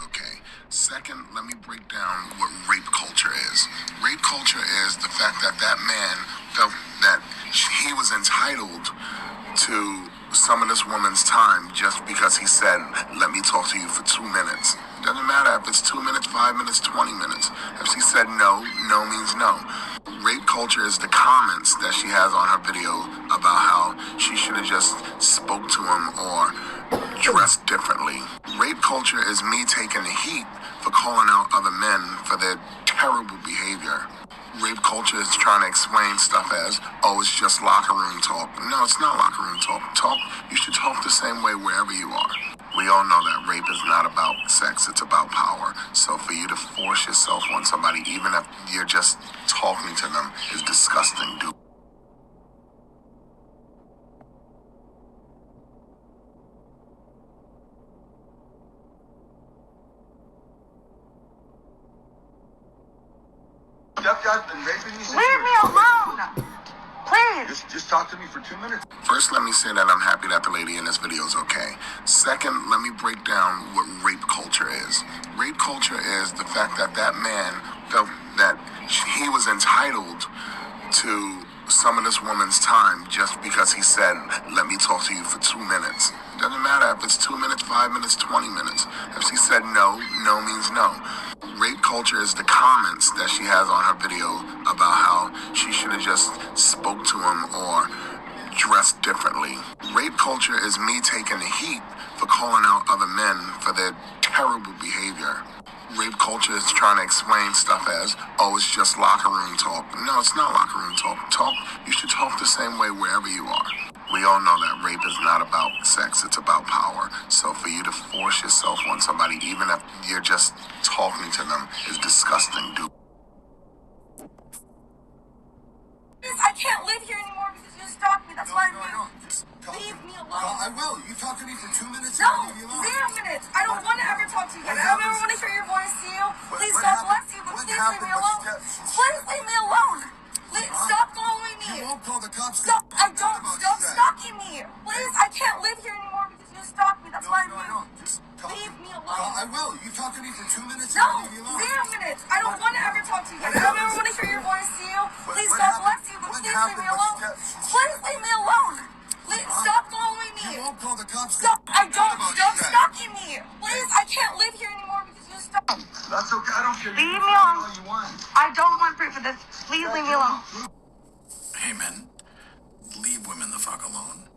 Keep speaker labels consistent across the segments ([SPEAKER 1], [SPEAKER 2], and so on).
[SPEAKER 1] Okay. Second, let me break down what rape culture is. Rape culture is the fact that that man felt that he was entitled to some of this woman's time just because he said, let me talk to you for 2 minutes. Doesn't matter if it's 2 minutes, 5 minutes, 20 minutes. If she said no, no means no. Rape culture is the comments that she has on her video about how she should have just spoke to him or dressed differently. Rape culture is me taking the heat for calling out other men for their terrible behavior. Rape culture is trying to explain stuff as, oh, it's just locker room talk. No, it's not locker room talk. You should talk the same way wherever you are. We all know that rape is not about sex, it's about power. So for you to force yourself on somebody, even if you're just talking to them, is disgusting, dude.
[SPEAKER 2] Stepdad's been raping me since
[SPEAKER 3] Leave me alone! Please!
[SPEAKER 2] Just talk to me for 2 minutes.
[SPEAKER 1] First, let me say that I'm happy that the lady in this video is okay. Second, let me break down what rape culture is. Rape culture is the fact that that man felt that he was entitled to some of this woman's time just because he said, let me talk to you for 2 minutes. Doesn't matter if it's 2 minutes, 5 minutes, 20 minutes. If she said no, no means no. Rape culture is the comments that she has on her video about how she should have just spoke to him or dressed differently. Rape culture is me taking the heat for calling out other men for their terrible behavior. Rape culture is trying to explain stuff as, oh, it's just locker room talk. No, it's not locker room talk. You should talk the same way wherever you are. We all know that rape is not about sex, it's about power. So for you to force yourself on somebody, even if you're just talking to them, is disgusting, dude.
[SPEAKER 3] I can't live here anymore because you stalked me. That's why
[SPEAKER 2] No. Just talk
[SPEAKER 3] leave
[SPEAKER 2] to
[SPEAKER 3] me alone.
[SPEAKER 2] I will. You talk to me for 2 minutes.
[SPEAKER 3] No,
[SPEAKER 2] and I'll leave you alone.
[SPEAKER 3] 0 minutes. I don't want to ever talk to you.
[SPEAKER 2] What
[SPEAKER 3] I don't ever
[SPEAKER 2] happens-
[SPEAKER 3] want to hear your voice to you. Please,
[SPEAKER 2] what
[SPEAKER 3] God
[SPEAKER 2] happened-
[SPEAKER 3] bless you, but
[SPEAKER 2] what
[SPEAKER 3] please leave
[SPEAKER 2] happened?
[SPEAKER 3] me alone. Please leave me alone. Stop following me.
[SPEAKER 2] You won't call the cops.
[SPEAKER 3] Stop. I don't.
[SPEAKER 2] About
[SPEAKER 3] Stop
[SPEAKER 2] that.
[SPEAKER 3] stalking me. Please, I can't live here anymore because you stalked me. That's why
[SPEAKER 2] No. Just talk
[SPEAKER 3] leave
[SPEAKER 2] to
[SPEAKER 3] me alone.
[SPEAKER 2] I will. You talk to me for 2 minutes.
[SPEAKER 3] No,
[SPEAKER 2] and I'll leave you alone.
[SPEAKER 3] 0 minutes. I don't want to ever talk to you. I don't ever want to hear your voice to you. Please,
[SPEAKER 2] what
[SPEAKER 3] God
[SPEAKER 2] happened?
[SPEAKER 3] bless you, but
[SPEAKER 2] What
[SPEAKER 3] please leave me
[SPEAKER 2] happened?
[SPEAKER 3] alone. Please leave me alone. Stop following me.
[SPEAKER 2] You won't call the cops.
[SPEAKER 3] Stop. I don't.
[SPEAKER 2] About
[SPEAKER 3] Stop
[SPEAKER 2] that.
[SPEAKER 3] stalking me. Please, I can't live here anymore because you stopped.
[SPEAKER 2] That's okay. I don't care.
[SPEAKER 3] Leave
[SPEAKER 2] You
[SPEAKER 3] me
[SPEAKER 2] can
[SPEAKER 3] alone.
[SPEAKER 2] all you want.
[SPEAKER 3] I don't want proof of this. Please leave me alone.
[SPEAKER 4] Hey men, leave women the fuck alone.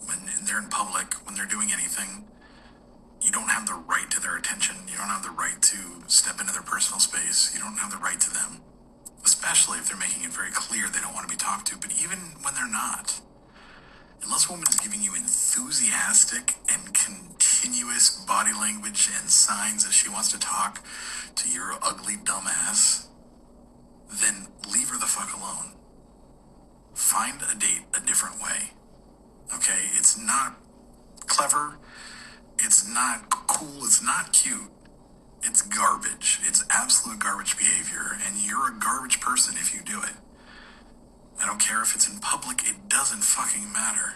[SPEAKER 4] When they're in public, when they're doing anything, you don't have the right to their attention. You don't have the right to step into their personal space. You don't have the right to them. Especially if they're making it very clear they don't want to be talked to, but even when they're not. Unless a woman is giving you enthusiastic and continuous body language and signs that she wants to talk to your ugly dumbass, then leave her the fuck alone. Find a date a different way. Okay? It's not clever. It's not cool. It's not cute. It's garbage. It's absolute garbage behavior, and you're a garbage person if you do it. I don't care if it's in public. It doesn't fucking matter.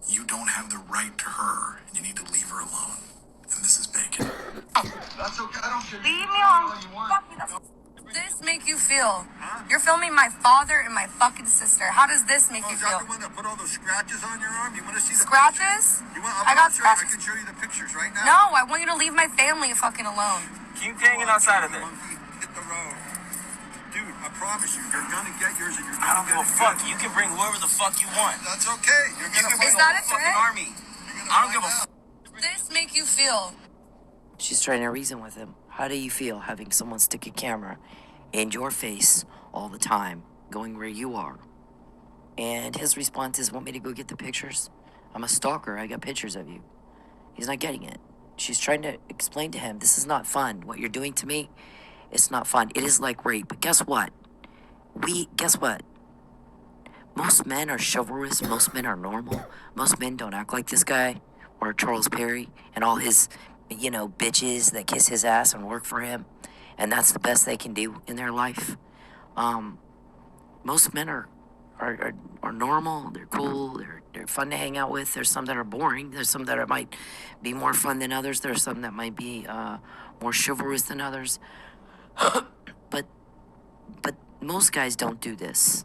[SPEAKER 4] You don't have the right to her, and you need to leave her alone. And this is bacon.
[SPEAKER 2] That's okay. I don't care.
[SPEAKER 3] Leave
[SPEAKER 2] You
[SPEAKER 3] me
[SPEAKER 2] can
[SPEAKER 3] alone.
[SPEAKER 2] all you want.
[SPEAKER 3] Fuck me. That's this make you feel? You're filming my father and my fucking sister. How does this make
[SPEAKER 2] Oh,
[SPEAKER 3] you
[SPEAKER 2] is that
[SPEAKER 3] feel?
[SPEAKER 2] the one that put all those scratches on your arm? You want to see the
[SPEAKER 3] Scratches?
[SPEAKER 2] pictures? You want,
[SPEAKER 3] I got
[SPEAKER 2] I
[SPEAKER 3] scratches.
[SPEAKER 2] can show you the pictures right now.
[SPEAKER 3] No, I want you to leave my family fucking alone.
[SPEAKER 5] Keep hanging outside of there.
[SPEAKER 2] Monkey, hit the road. Dude, I promise you, you're gonna get yours and you're
[SPEAKER 5] I
[SPEAKER 2] gonna
[SPEAKER 5] don't give
[SPEAKER 2] get
[SPEAKER 5] a fuck. You can bring whoever the fuck you want.
[SPEAKER 2] That's okay. You're
[SPEAKER 5] You
[SPEAKER 2] gonna
[SPEAKER 5] can bring
[SPEAKER 3] Is that
[SPEAKER 5] a
[SPEAKER 3] a
[SPEAKER 5] whole fucking
[SPEAKER 3] threat?
[SPEAKER 5] army. I don't give a fuck.
[SPEAKER 3] This make you feel?
[SPEAKER 6] She's trying to reason with him. How do you feel having someone stick a camera in your face all the time, going where you are? And his response is, want me to go get the pictures? I'm a stalker. I got pictures of you. He's not getting it. She's trying to explain to him, this is not fun. What you're doing to me, it's not fun. It is like rape. But guess what? Guess what? Most men are chivalrous. Most men are normal. Most men don't act like this guy or Charles Perry and all his, bitches that kiss his ass and work for him. And that's the best they can do in their life. Most men are are normal. They're cool. They're fun to hang out with. There's some that are boring. There's some that might be more fun than others. There's some that might be more chivalrous than others. but but most guys don't do this.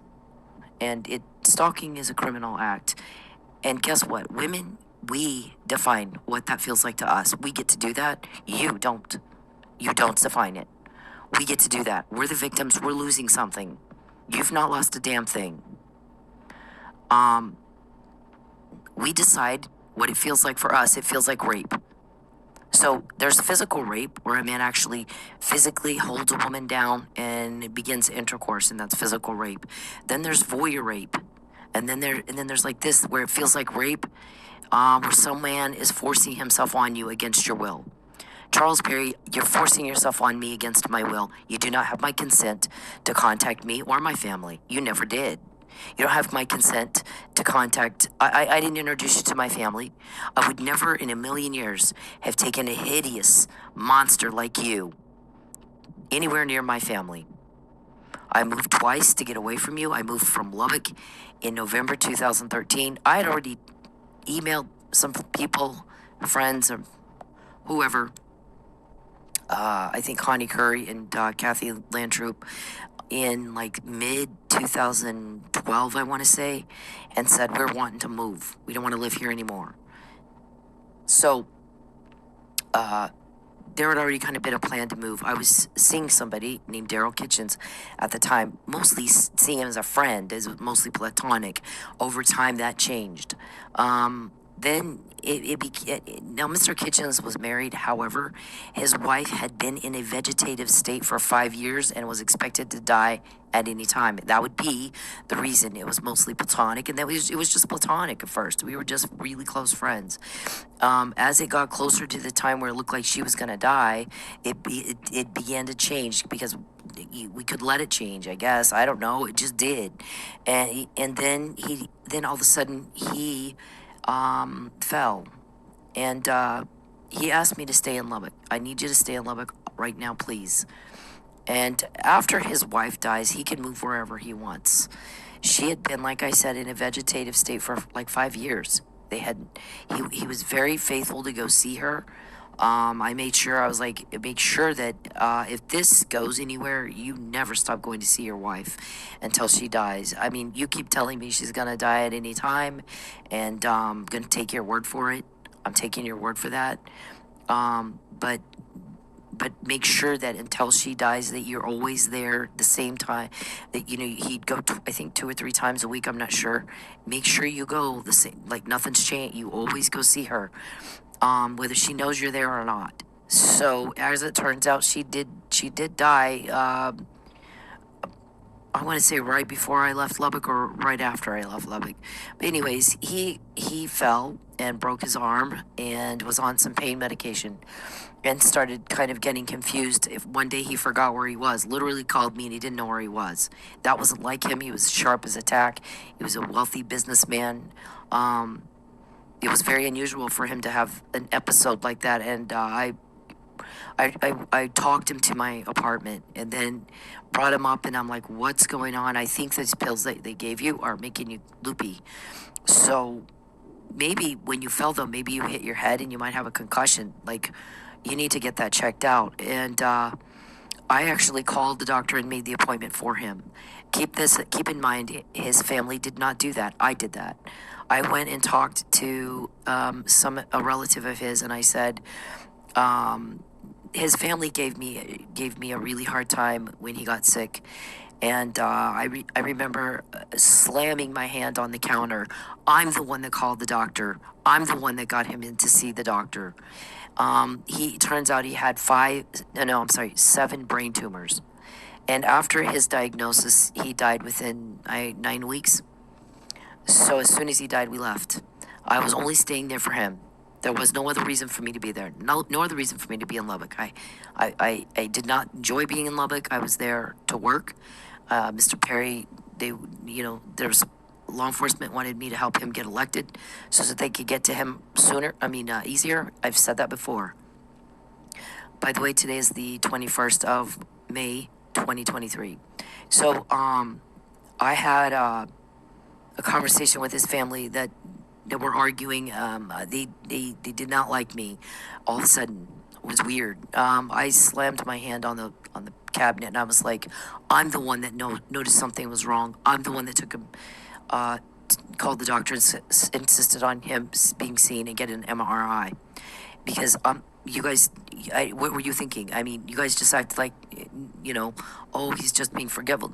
[SPEAKER 6] And stalking is a criminal act. And guess what? Women, we define what that feels like to us. We get to do that. You don't. You don't define it. We get to do that. We're the victims. We're losing something. You've not lost a damn thing. We decide what it feels like for us. It feels like rape. So there's physical rape where a man actually physically holds a woman down and begins intercourse, and that's physical rape. Then there's voyeur rape. And then there's like this where it feels like rape, where some man is forcing himself on you against your will. Charles Perry, you're forcing yourself on me against my will. You do not have my consent to contact me or my family. You never did. You don't have my consent to contact. I didn't introduce you to my family. I would never in a million years have taken a hideous monster like you anywhere near my family. I moved twice to get away from you. I moved from Lubbock in November 2013. I had already emailed some people, friends, or whoever. I think Connie Curry and Kathy Landtroop in like mid 2012, I want to say, and said, we're wanting to move. We don't want to live here anymore. So there had already kind of been a plan to move. I was seeing somebody named Daryl Kitchens at the time, mostly seeing him as a friend, as mostly platonic. Over time, that changed. Then now Mr. Kitchens was married. However, his wife had been in a vegetative state for 5 years and was expected to die at any time. That would be the reason. It was mostly platonic, and it was just platonic at first. We were just really close friends. As it got closer to the time where it looked like she was going to die, it began to change because we could let it change, I guess. I don't know. It just did, and then all of a sudden he fell, and he asked me to stay in Lubbock. I need you to stay in Lubbock right now, please. And after his wife dies, he can move wherever he wants. She had been, like I said, in a vegetative state for like 5 years. He was very faithful to go see her. I made sure, make sure that if this goes anywhere, you never stop going to see your wife until she dies. I mean, you keep telling me she's going to die at any time, and I'm going to take your word for it. I'm taking your word for that. But make sure that until she dies that you're always there the same time. That, he'd go, I think 2 or 3 times a week, I'm not sure. Make sure you go the same, like nothing's changed. You always go see her. Whether she knows you're there or not. So as it turns out, she did die. I want to say right before I left Lubbock or right after I left Lubbock. But anyways, he fell and broke his arm and was on some pain medication and started kind of getting confused. If one day he forgot where he was, literally called me and he didn't know where he was. That wasn't like him. He was sharp as a tack. He was a wealthy businessman. It was very unusual for him to have an episode like that, and I talked him to my apartment and then brought him up, and I'm like, what's going on? I think these pills that they gave you are making you loopy. So maybe when you fell, though, maybe you hit your head and you might have a concussion. Like, you need to get that checked out. And I actually called the doctor and made the appointment for him. Keep in mind, his family did not do that. I did that. I went and talked to a relative of his, and I said, his family gave me a really hard time when he got sick, and I remember slamming my hand on the counter. I'm the one that called the doctor. I'm the one that got him in to see the doctor. He turns out he had 7 brain tumors, and after his diagnosis, he died within 9 weeks. So as soon as he died, we left. I was only staying there for him. There was no other reason for me to be there. No other reason for me to be in Lubbock. I did not enjoy being in Lubbock. I was there to work. Mr. Perry, there's law enforcement wanted me to help him get elected so that they could get to him sooner. Easier. I've said that before. By the way, today is the 21st of May, 2023. So, I had a conversation with his family that were arguing. They did not like me. All of a sudden, it was weird. I slammed my hand on the cabinet, and I was like, "I'm the one that noticed something was wrong. I'm the one that took him, called the doctor and insisted on him being seen and get an MRI, because you guys, what were you thinking? I mean, you guys just acted like, oh, he's just being forgivable.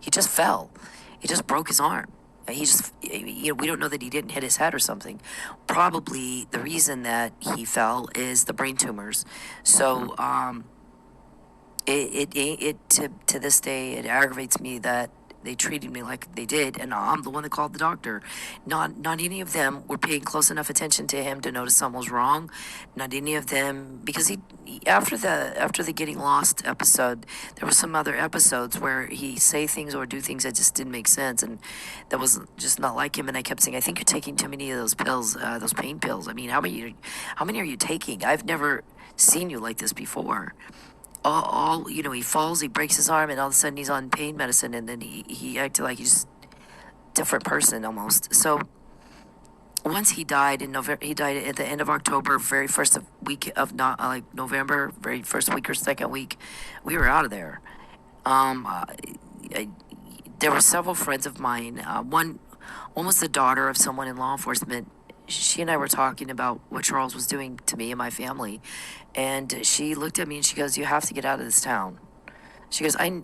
[SPEAKER 6] He just fell. He just broke his arm. He just, we don't know that he didn't hit his head or something. Probably the reason that he fell is the brain tumors. So, to this day, it aggravates me that they treated me like they did, and I'm the one that called the doctor. Not any of them were paying close enough attention to him to notice something was wrong. Not any of them, because he after the getting lost episode, there were some other episodes where he say things or do things that just didn't make sense, and that was just not like him. And I kept saying, I think you're taking too many of those pills, those pain pills. I mean, how many are you taking? I've never seen you like this before. He falls, he breaks his arm, and all of a sudden he's on pain medicine, and then he acted like he's a different person almost. So once he died in November, he died at the end of October, very first week of November, very first week or second week, we were out of there. There were several friends of mine. One was the daughter of someone in law enforcement. She and I were talking about what Charles was doing to me and my family. And she looked at me and she goes, "You have to get out of this town." She goes, I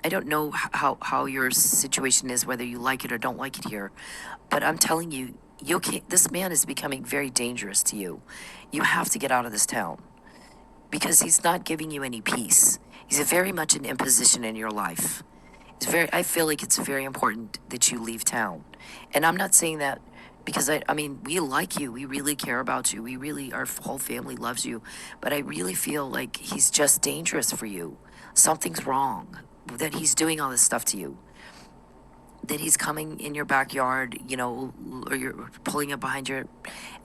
[SPEAKER 6] don't know how your situation is, whether you like it or don't like it here. But I'm telling you, this man is becoming very dangerous to you. You have to get out of this town. Because he's not giving you any peace. He's very much an imposition in your life. I feel like it's very important that you leave town. And I'm not saying that because I mean, we like you. We really care about you. Our whole family loves you. But I really feel like he's just dangerous for you. Something's wrong. That he's doing all this stuff to you. That he's coming in your backyard, or you're pulling up behind you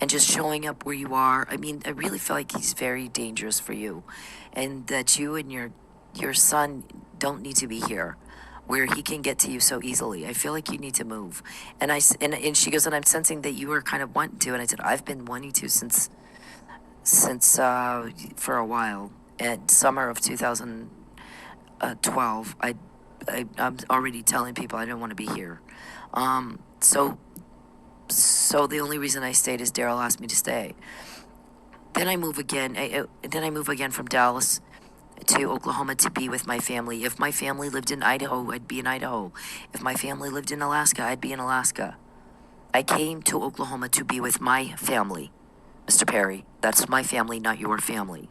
[SPEAKER 6] and just showing up where you are. I mean, I really feel like he's very dangerous for you. And that you and your son don't need to be here, where he can get to you so easily. I feel like you need to move. And she goes, and I'm sensing that you were kind of wanting to. And I said, I've been wanting to since for a while. At summer of 2012, I'm already telling people I don't want to be here. So the only reason I stayed is Daryl asked me to stay. Then I move again. Then I move again from Dallas to Oklahoma to be with my family. If my family lived in Idaho, I'd be in Idaho. If my family lived in Alaska, I'd be in Alaska. I came to Oklahoma to be with my family, Mr. Perry. That's my family, not your family.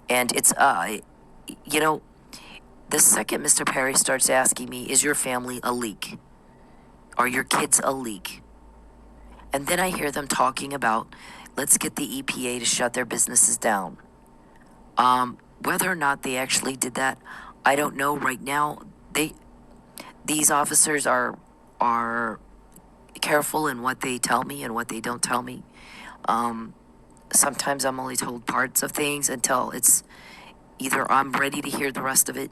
[SPEAKER 6] And it's, the second Mr. Perry starts asking me, is your family a leak? Are your kids a leak? And then I hear them talking about, let's get the EPA to shut their businesses down. Whether or not they actually did that, I don't know. Right now, these officers are careful in what they tell me and what they don't tell me. Sometimes I'm only told parts of things until it's either I'm ready to hear the rest of it,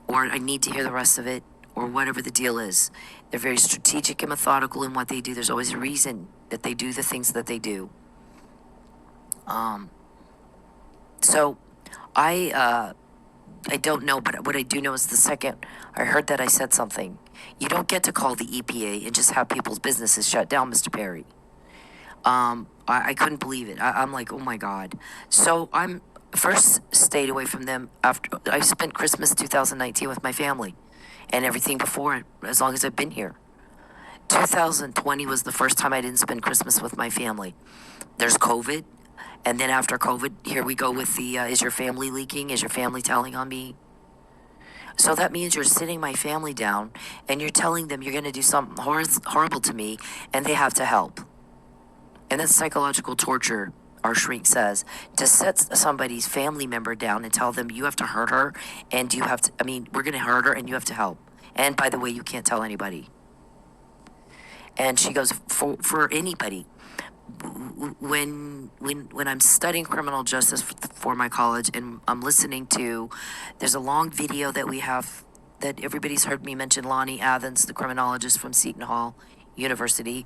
[SPEAKER 6] or I need to hear the rest of it, or whatever the deal is. They're very strategic and methodical in what they do. There's always a reason that they do the things that they do. So I don't know, but what I do know is the second I heard that, I said something. You don't get to call the EPA and just have people's businesses shut down, Mr. Perry. I couldn't believe it. I'm like, oh my God. So I'm first stayed away from them after I spent Christmas 2019 with my family and everything before it, as long as I've been here. 2020 was the first time I didn't spend Christmas with my family. There's COVID. And then after COVID, here we go with the, is your family leaking? Is your family telling on me? So that means you're sitting my family down and you're telling them you're going to do something horrible to me and they have to help. And that's psychological torture, our shrink says, to set somebody's family member down and tell them you have to hurt her and you have to, we're going to hurt her and you have to help. And by the way, you can't tell anybody. And she goes, for anybody. When I'm studying criminal justice for my college and I'm listening to, there's a long video that we have that everybody's heard me mention Lonnie Athens, the criminologist from Seton Hall University,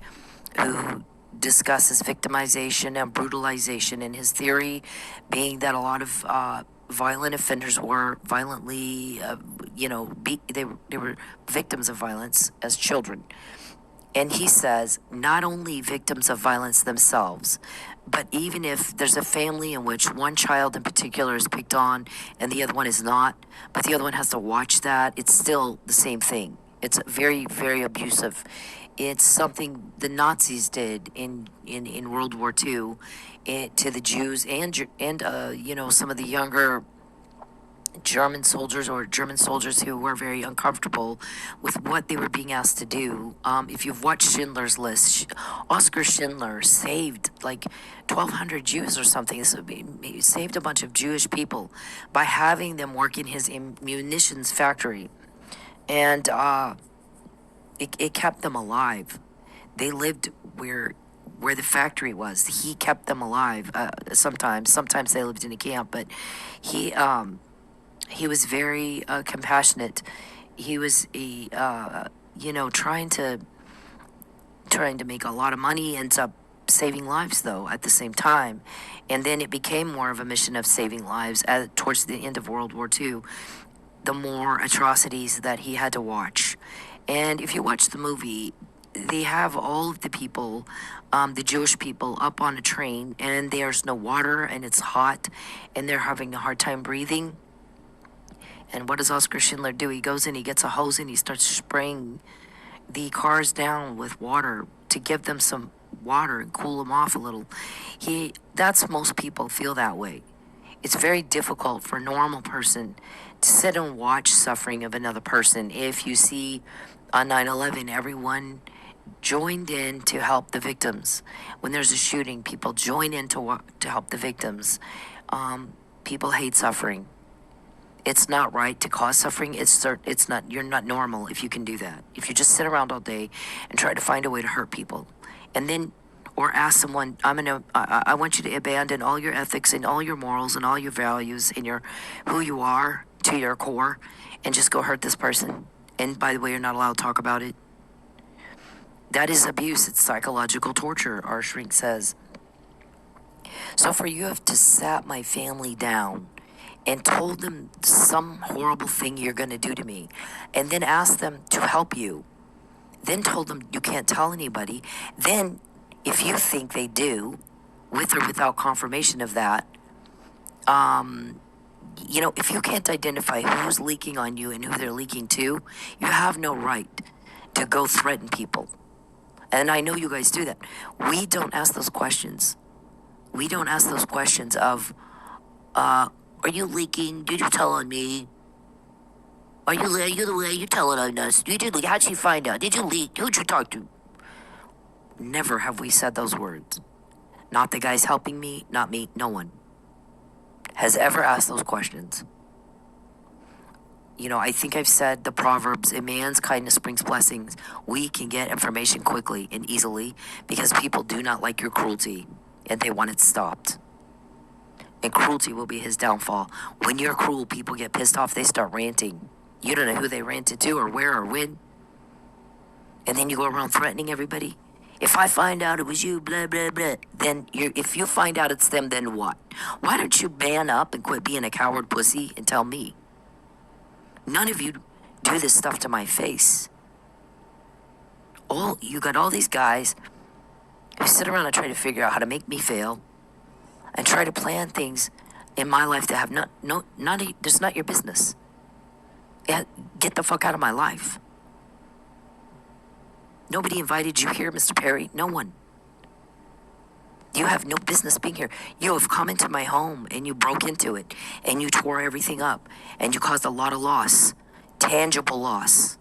[SPEAKER 6] who discusses victimization and brutalization, and his theory being that a lot of violent offenders were violently, they were victims of violence as children. And he says not only victims of violence themselves, but even if there's a family in which one child in particular is picked on and the other one is not, but the other one has to watch that, it's still the same thing. It's very, very abusive. It's something the Nazis did in World War II to the Jews and some of the younger German soldiers who were very uncomfortable with what they were being asked to do. If you've watched Schindler's List, Oskar Schindler saved like 1,200 Jews or something. So he saved a bunch of Jewish people by having them work in his munitions factory. And it kept them alive. They lived where the factory was. He kept them alive. Sometimes they lived in a camp, but he was very compassionate. He was trying to make a lot of money, ends up saving lives though at the same time. And then it became more of a mission of saving lives towards the end of World War II. The more atrocities that he had to watch. And if you watch the movie, they have all of the people, the Jewish people, up on a train, and there's no water, and it's hot, and they're having a hard time breathing. And what does Oskar Schindler do? He goes in, he gets a hose, and he starts spraying the cars down with water to give them some water and cool them off a little. That's most people feel that way. It's very difficult for a normal person to sit and watch suffering of another person. If you see on 9/11, everyone joined in to help the victims. When there's a shooting, people join in to help the victims. People hate suffering. It's not right to cause suffering. It's not. You're not normal if you can do that. If you just sit around all day and try to find a way to hurt people, and then or ask someone, I want you to abandon all your ethics and all your morals and all your values and who you are to your core, and just go hurt this person. And by the way, you're not allowed to talk about it. That is abuse. It's psychological torture, our shrink says. So for you have to sat my family down and told them some horrible thing you're going to do to me, and then asked them to help you, then told them you can't tell anybody, then if you think they do, with or without confirmation of that, if you can't identify who's leaking on you and who they're leaking to, you have no right to go threaten people. And I know you guys do that. We don't ask those questions. We don't ask those questions of, are you leaking? Did you tell on me? Are you the way you're telling on us? How'd you find out? Did you leak? Who'd you talk to? Never have we said those words. Not the guys helping me, not me, no one has ever asked those questions. I think I've said the Proverbs, a man's kindness brings blessings. We can get information quickly and easily because people do not like your cruelty and they want it stopped. And cruelty will be his downfall. When you're cruel, people get pissed off, they start ranting. You don't know who they ranted to or where or when. And then you go around threatening everybody. If I find out it was you, blah, blah, blah, then if you find out it's them, then what? Why don't you man up and quit being a coward pussy and tell me? None of you do this stuff to my face. You got all these guys who sit around and try to figure out how to make me fail and try to plan things in my life that have that's not your business. Get the fuck out of my life. Nobody invited you here, Mr. Perry. No one. You have no business being here. You have come into my home and you broke into it and you tore everything up and you caused a lot of loss, tangible loss.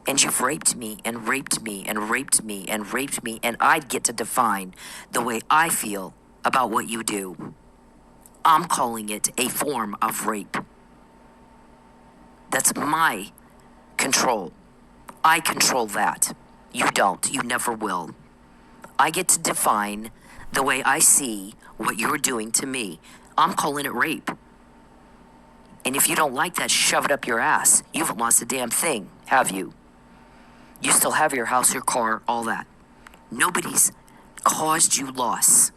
[SPEAKER 6] And you've raped me and raped me and raped me and raped me, and I'd get to define the way I feel about what you do. I'm calling it a form of rape. That's my control. I control that. You don't. You never will. I get to define the way I see what you're doing to me. I'm calling it rape. And if you don't like that, shove it up your ass. You haven't lost a damn thing, have you? You still have your house, your car, all that. Nobody's caused you loss.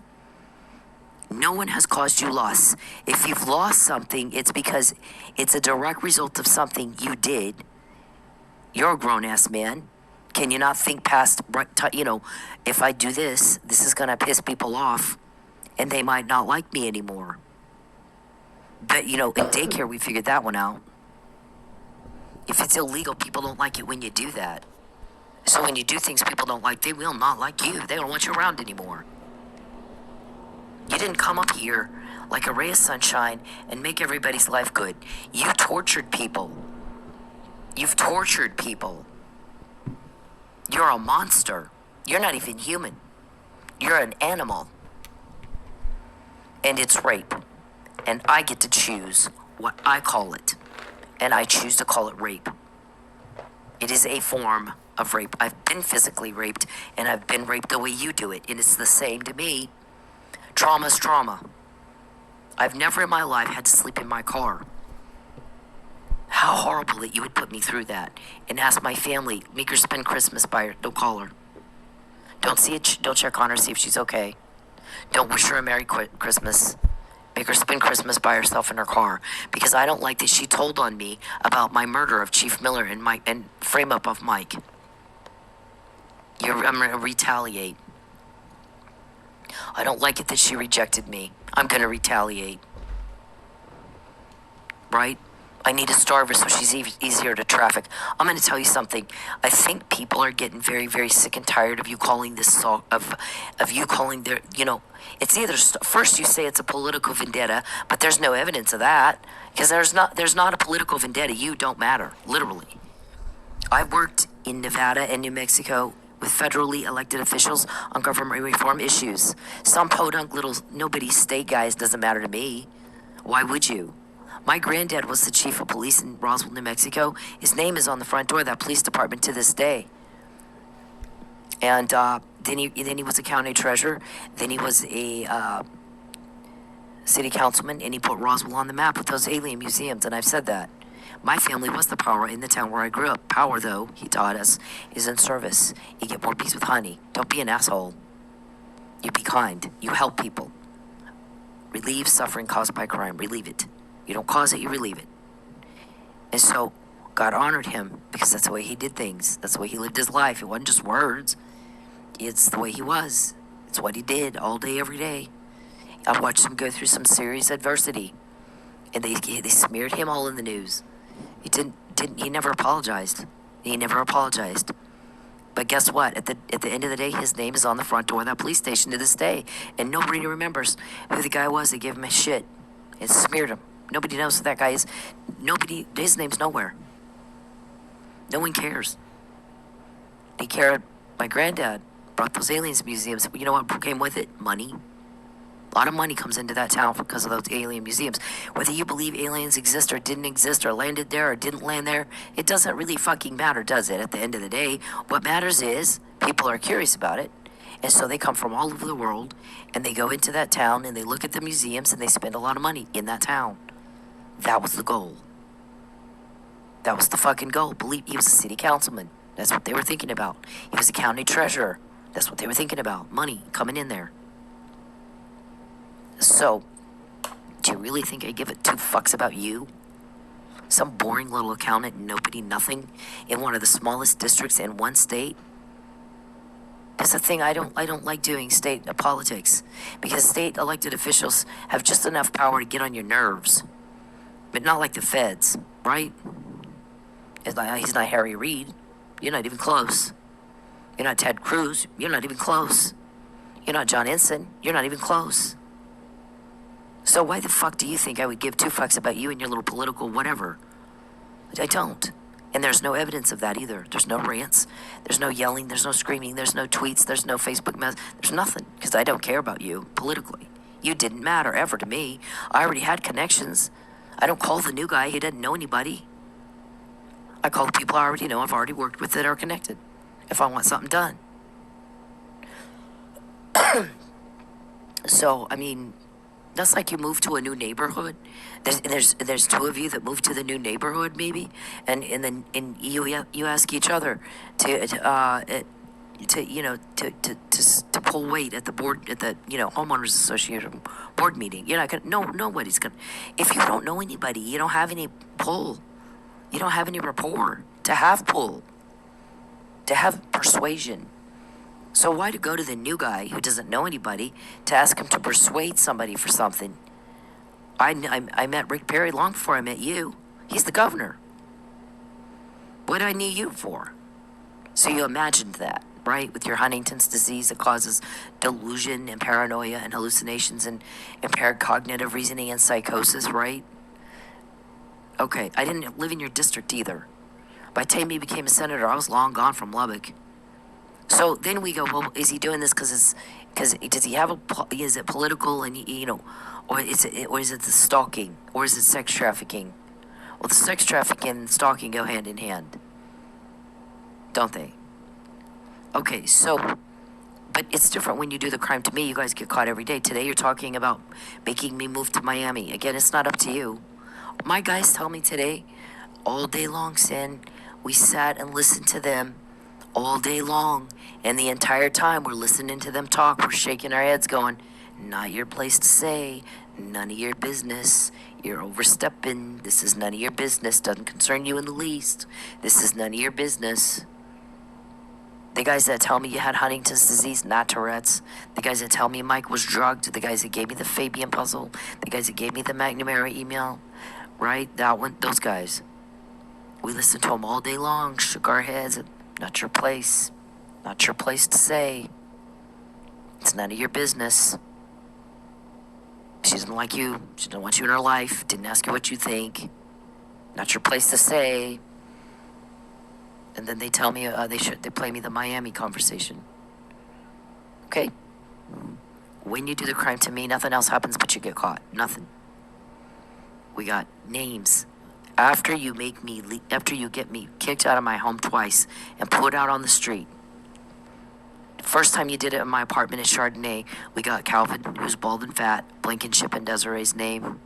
[SPEAKER 6] No one has caused you loss. If you've lost something, it's because it's a direct result of something you did. You're a grown-ass man. Can you not think past, if I do this, this is going to piss people off, and they might not like me anymore. But, in daycare, we figured that one out. If it's illegal, people don't like it when you do that. So when you do things people don't like, they will not like you. They don't want you around anymore. You didn't come up here like a ray of sunshine and make everybody's life good. You tortured people. You've tortured people. You're a monster. You're not even human. You're an animal. And it's rape. And I get to choose what I call it. And I choose to call it rape. It is a form of rape. I've been physically raped, and I've been raped the way you do it. And it's the same to me. Trauma's trauma. I've never in my life had to sleep in my car. How horrible that you would put me through that. And ask my family, make her spend Christmas by her. Don't call her. Don't check on her, see if she's okay. Don't wish her a Merry Christmas. Make her spend Christmas by herself in her car. Because I don't like that she told on me about my murder of Chief Miller and frame up of Mike. I'm going to retaliate. I don't like it that she rejected me. I'm going to retaliate. Right? I need to starve her so she's easier to traffic. I'm going to tell you something. I think people are getting very, very sick and tired of you calling this of you calling their, it's either first you say it's a political vendetta, but there's no evidence of that because there's not a political vendetta. You don't matter, literally. I worked in Nevada and New Mexico with federally elected officials on government reform issues. Some podunk little nobody state guys doesn't matter to me. Why would you? My granddad was the chief of police in Roswell, New Mexico. His name is on the front door of that police department to this day. And then he was a county treasurer. Then he was a city councilman, and he put Roswell on the map with those alien museums. And I've said that. My family was the power in the town where I grew up. Power, though, he taught us, is in service. You get more peace with honey. Don't be an asshole. You be kind. You help people. Relieve suffering caused by crime. Relieve it. You don't cause it, you relieve it. And so God honored him because that's the way he did things. That's the way he lived his life. It wasn't just words. It's the way he was. It's what he did all day, every day. I watched him go through some serious adversity. And they smeared him all in the news. He never apologized. He never apologized. But guess what? At the end of the day, his name is on the front door of that police station to this day. And nobody remembers who the guy was that gave him his shit and smeared him. Nobody knows who that guy is. His name's nowhere. No one cares. They cared. My granddad brought those aliens museums. You know what came with it? Money. A lot of money comes into that town because of those alien museums. Whether you believe aliens exist or didn't exist or landed there or didn't land there, it doesn't really fucking matter, does it? At the end of the day, what matters is people are curious about it. And so they come from all over the world and they go into that town and they look at the museums and they spend a lot of money in that town. That was the goal. That was the fucking goal. Believe he was a city councilman. That's what they were thinking about. He was a county treasurer. That's what they were thinking about. Money coming in there. So, do you really think I give it two fucks about you? Some boring little accountant, nobody, nothing, in one of the smallest districts in one state? That's the thing, I don't like doing state politics, because state elected officials have just enough power to get on your nerves, but not like the feds, right? He's not Harry Reid. You're not even close. You're not Ted Cruz. You're not even close. You're not John Ensign. You're not even close. So why the fuck do you think I would give two fucks about you and your little political whatever? I don't. And there's no evidence of that either. There's no rants. There's no yelling. There's no screaming. There's no tweets. There's no Facebook messages. There's nothing. Because I don't care about you politically. You didn't matter ever to me. I already had connections. I don't call the new guy. He doesn't know anybody. I call the people I already know. I've already worked with that are connected. If I want something done. So, I mean, That's like you move to a new neighborhood. There's two of you that move to the new neighborhood, maybe, and then you ask each other to pull weight at the board at the homeowners association board meeting. You're not gonna nobody's gonna. If you don't know anybody, you don't have any pull. You don't have any rapport to have pull, to have persuasion. So why to go to the new guy who doesn't know anybody to ask him to persuade somebody for something? I met Rick Perry long before I met you. He's the governor. What do I need you for? So you imagined that, right? With your Huntington's disease that causes delusion and paranoia and hallucinations and impaired cognitive reasoning and psychosis, right? Okay, I didn't live in your district either. By the time he became a senator, I was long gone from Lubbock. So then we go, well, is he doing this because does he have is it political and or is it the stalking, or is it sex trafficking? Well, the sex trafficking and stalking go hand in hand, don't they? Okay, so, but it's different when you do the crime to me. You guys get caught every day. Today you're talking about making me move to Miami. Again, it's not up to you. My guys tell me today, all day long, Cyn, we sat and listened to them all day long. And the entire time we're listening to them talk, we're shaking our heads going, not your place to say, none of your business. You're overstepping. This is none of your business. Doesn't concern you in the least. This is none of your business. The guys that tell me you had Huntington's disease, not Tourette's. The guys that tell me Mike was drugged. The guys that gave me the Fabian puzzle. The guys that gave me the McNamara email. Right? That one. Those guys. We listened to them all day long. Shook our heads. Not your place. Not your place to say. It's none of your business. She doesn't like you. She doesn't want you in her life. Didn't ask you what you think. Not your place to say. And then they tell me they play me the Miami conversation. Okay? When you do the crime to me, nothing else happens but you get caught. Nothing. We got names. After you get me kicked out of my home twice and put out on the street. First time you did it in my apartment at Chardonnay, we got Calvin, who's bald and fat, Blankenship and Desiree's name.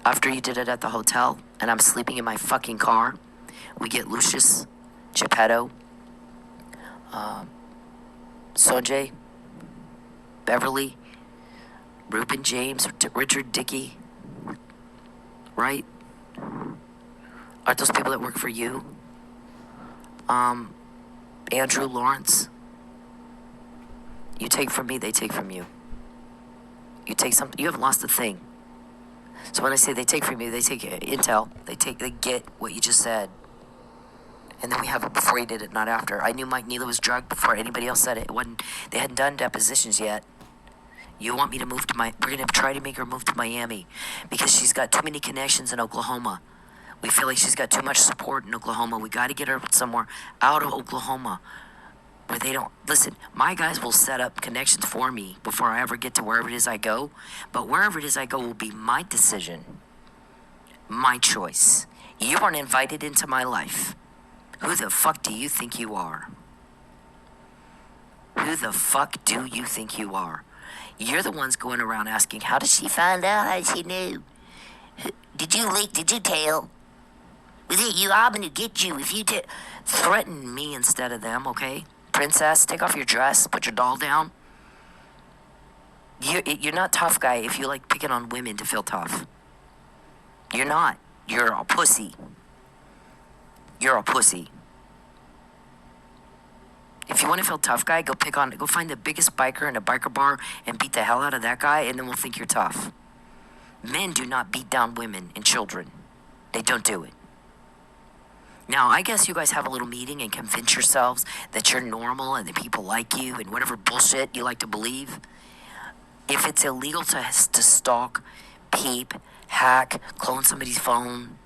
[SPEAKER 6] After you did it at the hotel, and I'm sleeping in my fucking car, we get Lucius, Geppetto, Sanjay, Beverly, Reuben James, Richard Dickey, right? Aren't those people that work for you? Andrew Lawrence. You take from me, they take from you. You take something, you haven't lost a thing. So when I say they take from you, they take intel. They get what you just said. And then we have it before he did it, not after. I knew Mike Neela was drugged before anybody else said it. They hadn't done depositions yet. You want me to move to we're going to try to make her move to Miami because she's got too many connections in Oklahoma. We feel like she's got too much support in Oklahoma. We got to get her somewhere out of Oklahoma where they don't... Listen, my guys will set up connections for me before I ever get to wherever it is I go. But wherever it is I go will be my decision. My choice. You aren't invited into my life. Who the fuck do you think you are? Who the fuck do you think you are? You're the ones going around asking, how did she find out? How did she know? Did you leak? Did you tell? Was it you? I'm going to get you. If you threaten me instead of them, okay? Princess, take off your dress. Put your doll down. You're not tough guy if you like picking on women to feel tough. You're not. You're a pussy. You're a pussy. If you want to feel tough guy, go find the biggest biker in a biker bar and beat the hell out of that guy, and then we'll think you're tough. Men do not beat down women and children. They don't do it. Now, I guess you guys have a little meeting and convince yourselves that you're normal and that people like you and whatever bullshit you like to believe. If it's illegal to stalk, peep, hack, clone somebody's phone,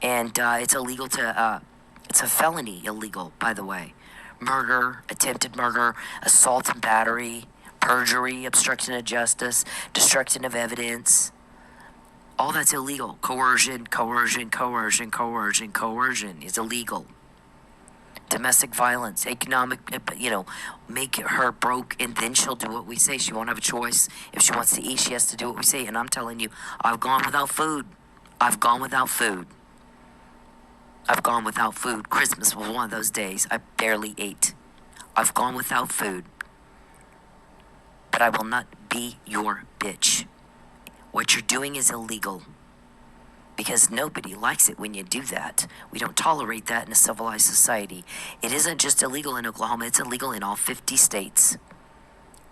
[SPEAKER 6] and it's illegal to, it's a felony illegal, by the way. Murder, attempted murder, assault and battery, perjury, obstruction of justice, destruction of evidence. All that's illegal. Coercion is illegal. domestic violence, economic, make her broke, and then she'll do what we say. She won't have a choice. If she wants to eat, she has to do what we say. And I'm telling you, I've gone without food. I've gone without food. I've gone without food. Christmas was one of those days I barely ate. I've gone without food. But I will not be your bitch. What you're doing is illegal. Because nobody likes it when you do that. We don't tolerate that in a civilized society. It isn't just illegal in Oklahoma, it's illegal in all 50 states.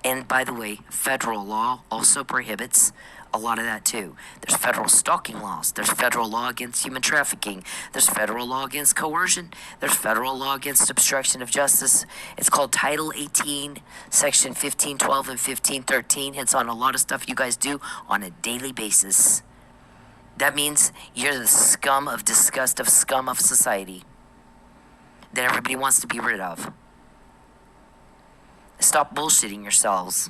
[SPEAKER 6] And by the way, federal law also prohibits a lot of that too. There's federal stalking laws. There's federal law against human trafficking. There's federal law against coercion. There's federal law against obstruction of justice. It's called Title 18, Section 1512 and 1513. It's on a lot of stuff you guys do on a daily basis. That means you're the scum of disgust of scum of society that everybody wants to be rid of. Stop bullshitting yourselves.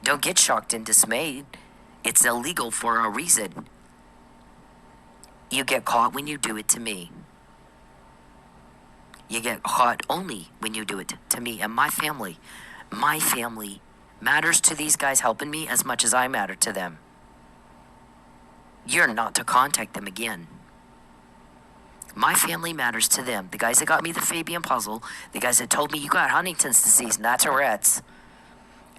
[SPEAKER 6] Don't get shocked and dismayed. It's illegal for a reason. You get caught when you do it to me. You get caught only when you do it to me and my family. My family matters to these guys helping me as much as I matter to them. You're not to contact them again. My family matters to them. The guys that got me the Fabian puzzle, the guys that told me you got Huntington's disease, not Tourette's,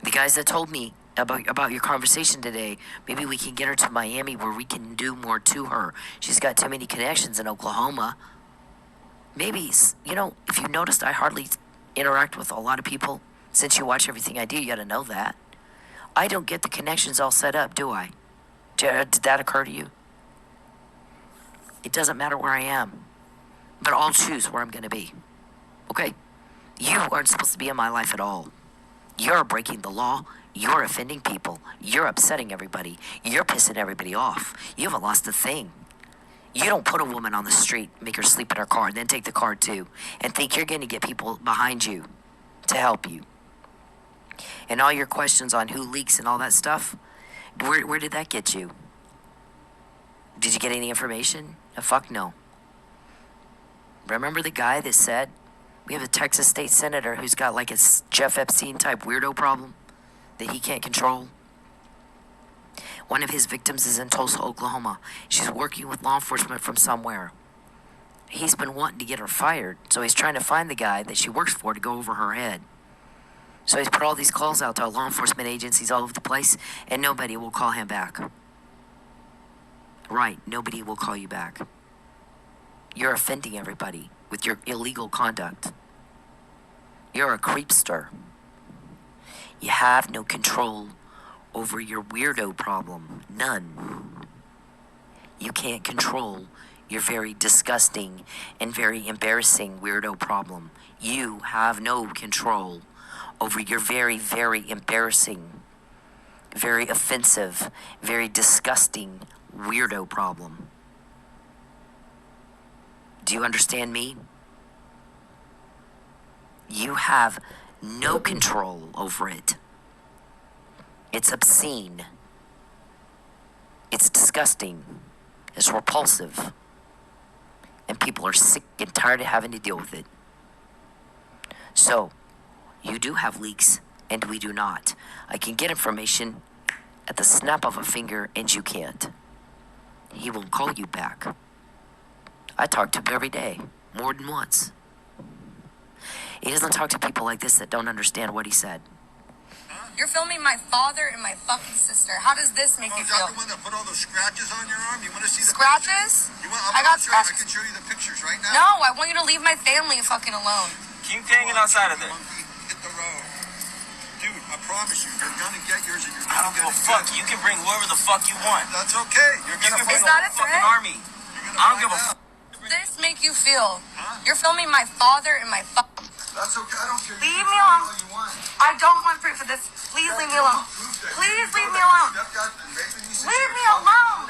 [SPEAKER 6] the guys that told me about your conversation today, maybe we can get her to Miami where we can do more to her. She's got too many connections in Oklahoma. Maybe, if you noticed, I hardly interact with a lot of people. Since you watch everything I do, you got to know that. I don't get the connections all set up, do I? Did that occur to you? It doesn't matter where I am, but I'll choose where I'm going to be. Okay? You aren't supposed to be in my life at all. You're breaking the law. You're offending people. You're upsetting everybody. You're pissing everybody off. You haven't lost a thing. You don't put a woman on the street, make her sleep in her car, and then take the car too, and think you're going to get people behind you to help you. And all your questions on who leaks and all that stuff, where did that get you? Did you get any information? Fuck no. Remember the guy that said, we have a Texas state senator who's got like a Jeff Epstein type weirdo problem that he can't control? One of his victims is in Tulsa, Oklahoma. She's working with law enforcement from somewhere. He's been wanting to get her fired, so he's trying to find the guy that she works for to go over her head. So he's put all these calls out to law enforcement agencies all over the place, and nobody will call him back. Right, nobody will call you back. You're offending everybody with your illegal conduct. You're a creepster. You have no control over your weirdo problem. None. You can't control your very disgusting and very embarrassing weirdo problem. You have no control over your very, very embarrassing, very offensive, very disgusting weirdo problem. Do you understand me? You have no control over it. It's obscene. It's disgusting. It's repulsive. And people are sick and tired of having to deal with it. So, you do have leaks, and we do not. I can get information at the snap of a finger, and you can't. He will call you back. I talk to him every day, more than once. He doesn't talk to people like this that don't understand what he said.
[SPEAKER 3] You're filming my father and my fucking sister. How does this make you
[SPEAKER 2] Is that
[SPEAKER 3] feel?
[SPEAKER 2] the one that put all those scratches on your arm? You want to see the
[SPEAKER 3] Scratches?
[SPEAKER 2] pictures?
[SPEAKER 3] I got
[SPEAKER 2] I
[SPEAKER 3] scratches.
[SPEAKER 2] can show you the pictures right now.
[SPEAKER 3] No, I want you to leave my family fucking alone.
[SPEAKER 5] Keep hanging outside of there.
[SPEAKER 2] Monkey, hit the road. Dude, I promise you, you're gonna get yours and you're
[SPEAKER 5] I
[SPEAKER 2] gonna
[SPEAKER 5] don't
[SPEAKER 2] get
[SPEAKER 5] give a
[SPEAKER 2] it
[SPEAKER 5] fuck.
[SPEAKER 2] good.
[SPEAKER 5] You can bring whoever the fuck you want.
[SPEAKER 2] That's okay. You're
[SPEAKER 5] You
[SPEAKER 2] gonna
[SPEAKER 5] can bring
[SPEAKER 3] Is
[SPEAKER 5] the
[SPEAKER 3] that a
[SPEAKER 5] whole fucking
[SPEAKER 3] threat?
[SPEAKER 5] army. I don't give a fuck.
[SPEAKER 3] Does this make you feel? You're filming my father and my fucking...
[SPEAKER 2] That's okay. I don't care.
[SPEAKER 3] Leave me alone. I don't want proof of this. Please leave me alone. Please leave me alone. Leave me alone.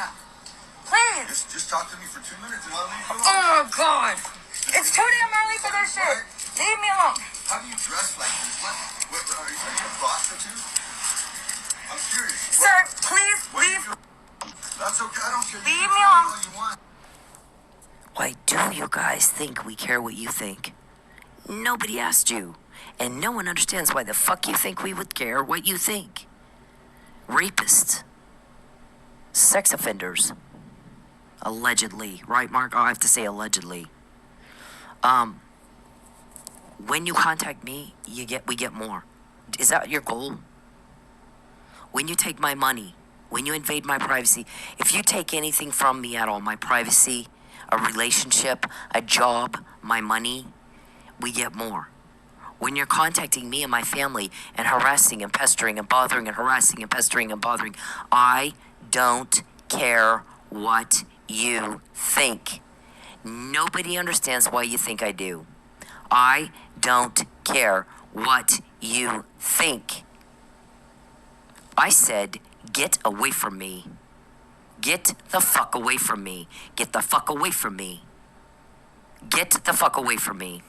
[SPEAKER 3] Please.
[SPEAKER 2] Just talk to me for 2 minutes and I'll leave you alone.
[SPEAKER 3] Oh my god. It's too damn early for this shit. Leave me alone.
[SPEAKER 2] How do you dress like this? What are you a prostitute? I'm curious.
[SPEAKER 3] Sir, please leave.
[SPEAKER 2] That's okay. I don't care.
[SPEAKER 3] Leave me alone.
[SPEAKER 2] You want.
[SPEAKER 6] Why do you guys think we care what you think? Nobody asked you. And no one understands why the fuck you think we would care what you think. Rapists. Sex offenders. Allegedly. Right, Mark? Oh, I have to say allegedly. When you contact me, we get more. Is that your goal? When you take my money, when you invade my privacy, if you take anything from me at all, my privacy, a relationship, a job, my money, we get more. When you're contacting me and my family and harassing and pestering and bothering and harassing and pestering and bothering, I don't care what you think. Nobody understands why you think I do. I don't care what you think. I said, get away from me. Get the fuck away from me. Get the fuck away from me. Get the fuck away from me.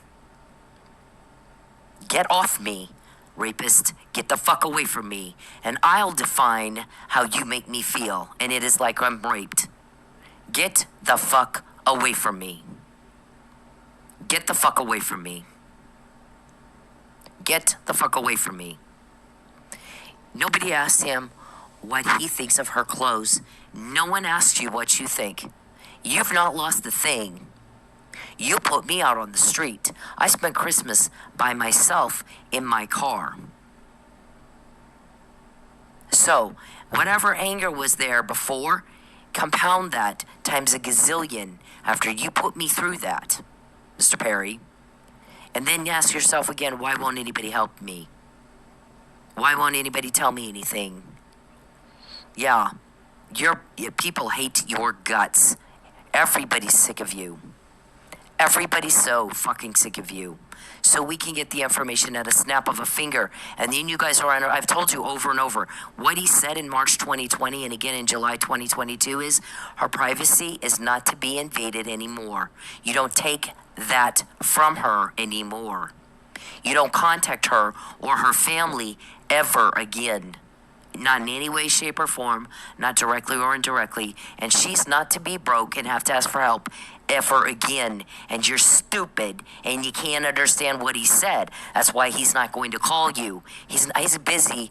[SPEAKER 6] Get off me, rapist. Get the fuck away from me. And I'll define how you make me feel. And it is like I'm raped. Get the fuck away from me. Get the fuck away from me. Get the fuck away from me. Nobody asked him what he thinks of her clothes. No one asked you what you think. You've not lost a thing. You put me out on the street. I spent Christmas by myself in my car. So, whatever anger was there before, compound that times a gazillion after you put me through that, Mr. Perry. And then ask yourself again, why won't anybody help me? Why won't anybody tell me anything? Yeah, your people hate your guts. Everybody's sick of you. Everybody's so fucking sick of you. So we can get the information at a snap of a finger. And then you guys are on, I've told you over and over, what he said in March 2020 and again in July 2022 is her privacy is not to be invaded anymore. You don't take that from her anymore. You don't contact her or her family ever again. Not in any way, shape, or form, not directly or indirectly. And she's not to be broke and have to ask for help ever again. And you're stupid and you can't understand what he said. That's why he's not going to call you. He's busy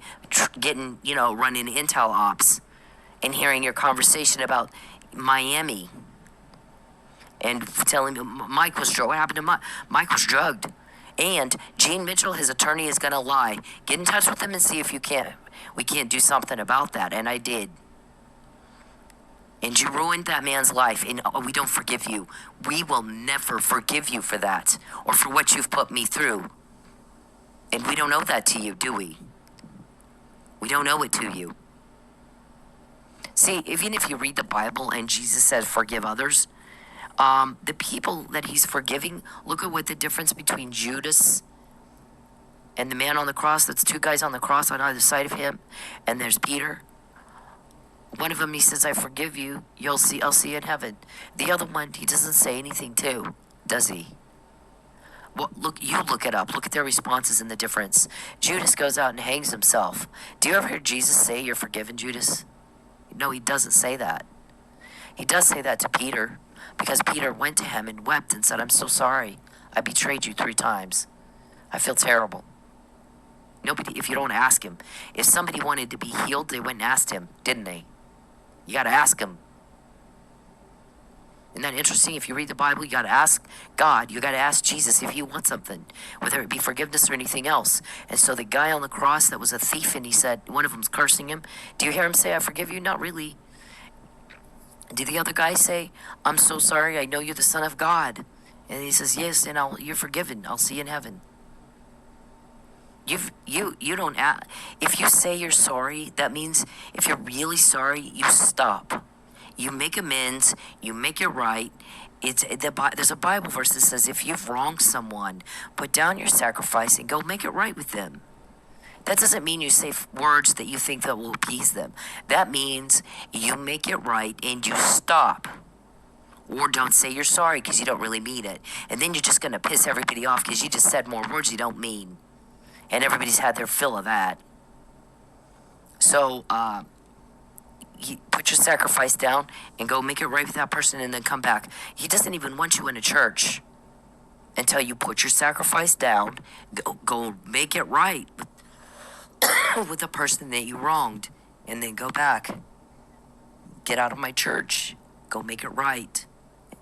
[SPEAKER 6] getting, running intel ops and hearing your conversation about Miami. And telling me Mike was drugged. What happened to Mike? Mike was drugged. And Gene Mitchell, his attorney, is going to lie. Get in touch with him and see if we can't do something about that. And I did. And you ruined that man's life. And we don't forgive you. We will never forgive you for that. Or for what you've put me through. And we don't owe that to you, do we? We don't owe it to you. See, even if you read the Bible and Jesus said forgive others, the people that he's forgiving, look at what the difference between Judas and the man on the cross. That's two guys on the cross on either side of him. And there's Peter. One of them, he says, I forgive you. I'll see you in heaven. The other one, he doesn't say anything to, does he? Well, look it up. Look at their responses and the difference. Judas goes out and hangs himself. Do you ever hear Jesus say you're forgiven, Judas? No, he doesn't say that. He does say that to Peter. Because Peter went to him and wept and said, I'm so sorry. I betrayed you 3 times. I feel terrible. Nobody, if you don't ask him. If somebody wanted to be healed, they went and asked him, didn't they? You got to ask him. Isn't that interesting? If you read the Bible, you got to ask God. You got to ask Jesus if you want something, whether it be forgiveness or anything else. And so the guy on the cross that was a thief, and he said, one of them's cursing him. Do you hear him say, I forgive you? Not really. Did the other guy say, I'm so sorry, I know you're the Son of God? And he says, yes, and you're forgiven. I'll see you in heaven. You don't if you say you're sorry, that means if you're really sorry, you stop. You make amends, you make it right. There's a Bible verse that says if you've wronged someone, put down your sacrifice and go make it right with them. That doesn't mean you say words that you think that will appease them. That means you make it right and you stop. Or don't say you're sorry because you don't really mean it. And then you're just going to piss everybody off because you just said more words you don't mean. And everybody's had their fill of that. So, put your sacrifice down and go make it right with that person and then come back. He doesn't even want you in a church. until you put your sacrifice down, go make it right with the person that you wronged, and then go back. Get out of my church, go make it right,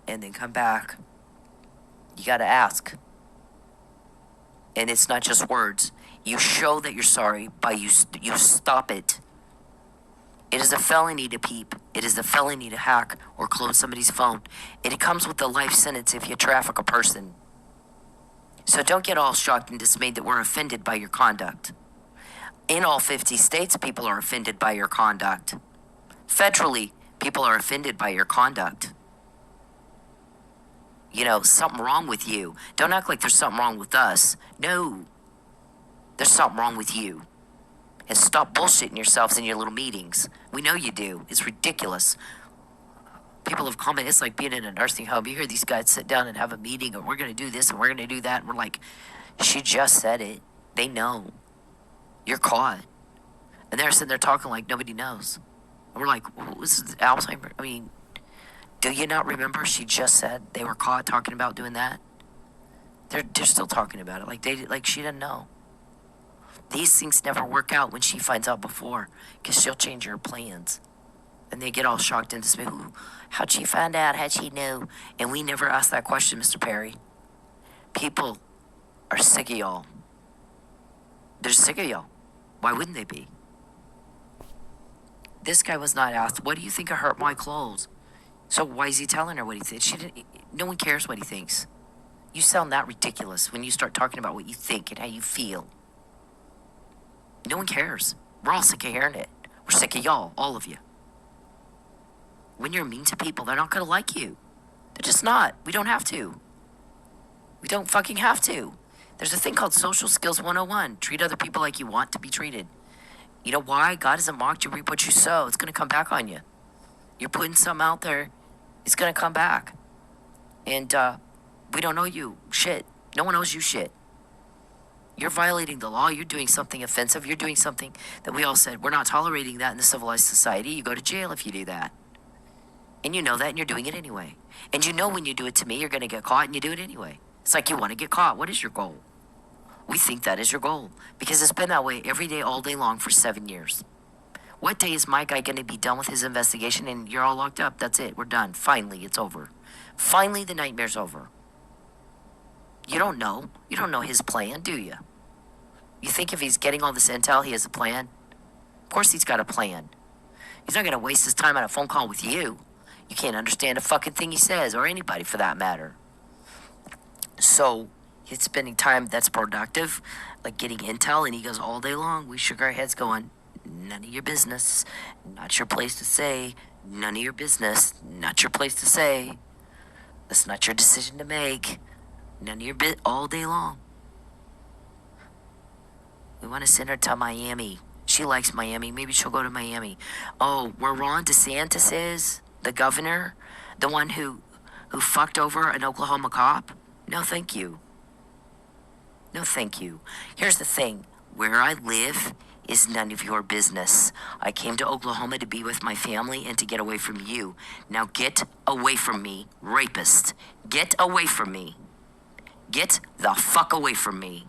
[SPEAKER 6] and then come back. You got to ask. And it's not just words. You show that you're sorry by you stop it. It is a felony to peep. It is a felony to hack or close somebody's phone. It comes with a life sentence if you traffic a person. So don't get all shocked and dismayed that we're offended by your conduct. In all 50 states, people are offended by your conduct. Federally, people are offended by your conduct. You know, something wrong with you. Don't act like there's something wrong with us. No. There's something wrong with you. And stop bullshitting yourselves in your little meetings. We know you do. It's ridiculous. People have commented, it's like being in a nursing home. You hear these guys sit down and have a meeting, or we're going to do this and we're going to do that. And we're like, she just said it. They know. You're caught. And they're sitting there talking like nobody knows. And we're like, what was Alzheimer's? I mean, do you not remember she just said they were caught talking about doing that? They're still talking about it like she didn't know. These things never work out when she finds out before, because she'll change her plans. And they get all shocked and dismayed. How'd she find out? How'd she know? And we never asked that question, Mr. Perry. People are sick of y'all. They're sick of y'all. Why wouldn't they be? This guy was not asked, what do you think I hurt my clothes? So why is he telling her what he thinks? No one cares what he thinks. You sound that ridiculous when you start talking about what you think and how you feel. No one cares. We're all sick of hearing it. We're sick of y'all, all of you. When you're mean to people, they're not going to like you. They're just not. We don't have to. We don't fucking have to. There's a thing called Social Skills 101. Treat other people like you want to be treated. You know why? God hasn't mocked you, reap what you sow. It's going to come back on you. You're putting something out there. It's going to come back. And we don't know you. Shit. No one owes you shit. You're violating the law. You're doing something offensive. You're doing something that we all said, we're not tolerating that in the civilized society. You go to jail if you do that. And you know that, and you're doing it anyway. And you know when you do it to me, you're going to get caught, and you do it anyway. It's like you want to get caught. What is your goal? We think that is your goal. Because it's been that way every day, all day long for 7 years. What day is my guy going to be done with his investigation and you're all locked up? That's it. We're done. Finally, it's over. Finally, the nightmare's over. You don't know. You don't know his plan, do you? You think if he's getting all this intel, he has a plan? Of course he's got a plan. He's not going to waste his time on a phone call with you. You can't understand a fucking thing he says, or anybody for that matter. So, he's spending time that's productive, like getting intel, and he goes all day long. We shook our heads going, none of your business. Not your place to say. None of your business. Not your place to say. That's not your decision to make. None of your all day long. We want to send her to Miami. She likes Miami. Maybe she'll go to Miami. Oh, where Ron DeSantis is, the governor, the one who fucked over an Oklahoma cop? No, thank you. No, thank you. Here's the thing. Where I live is none of your business. I came to Oklahoma to be with my family and to get away from you. Now get away from me, rapist. Get away from me. Get the fuck away from me.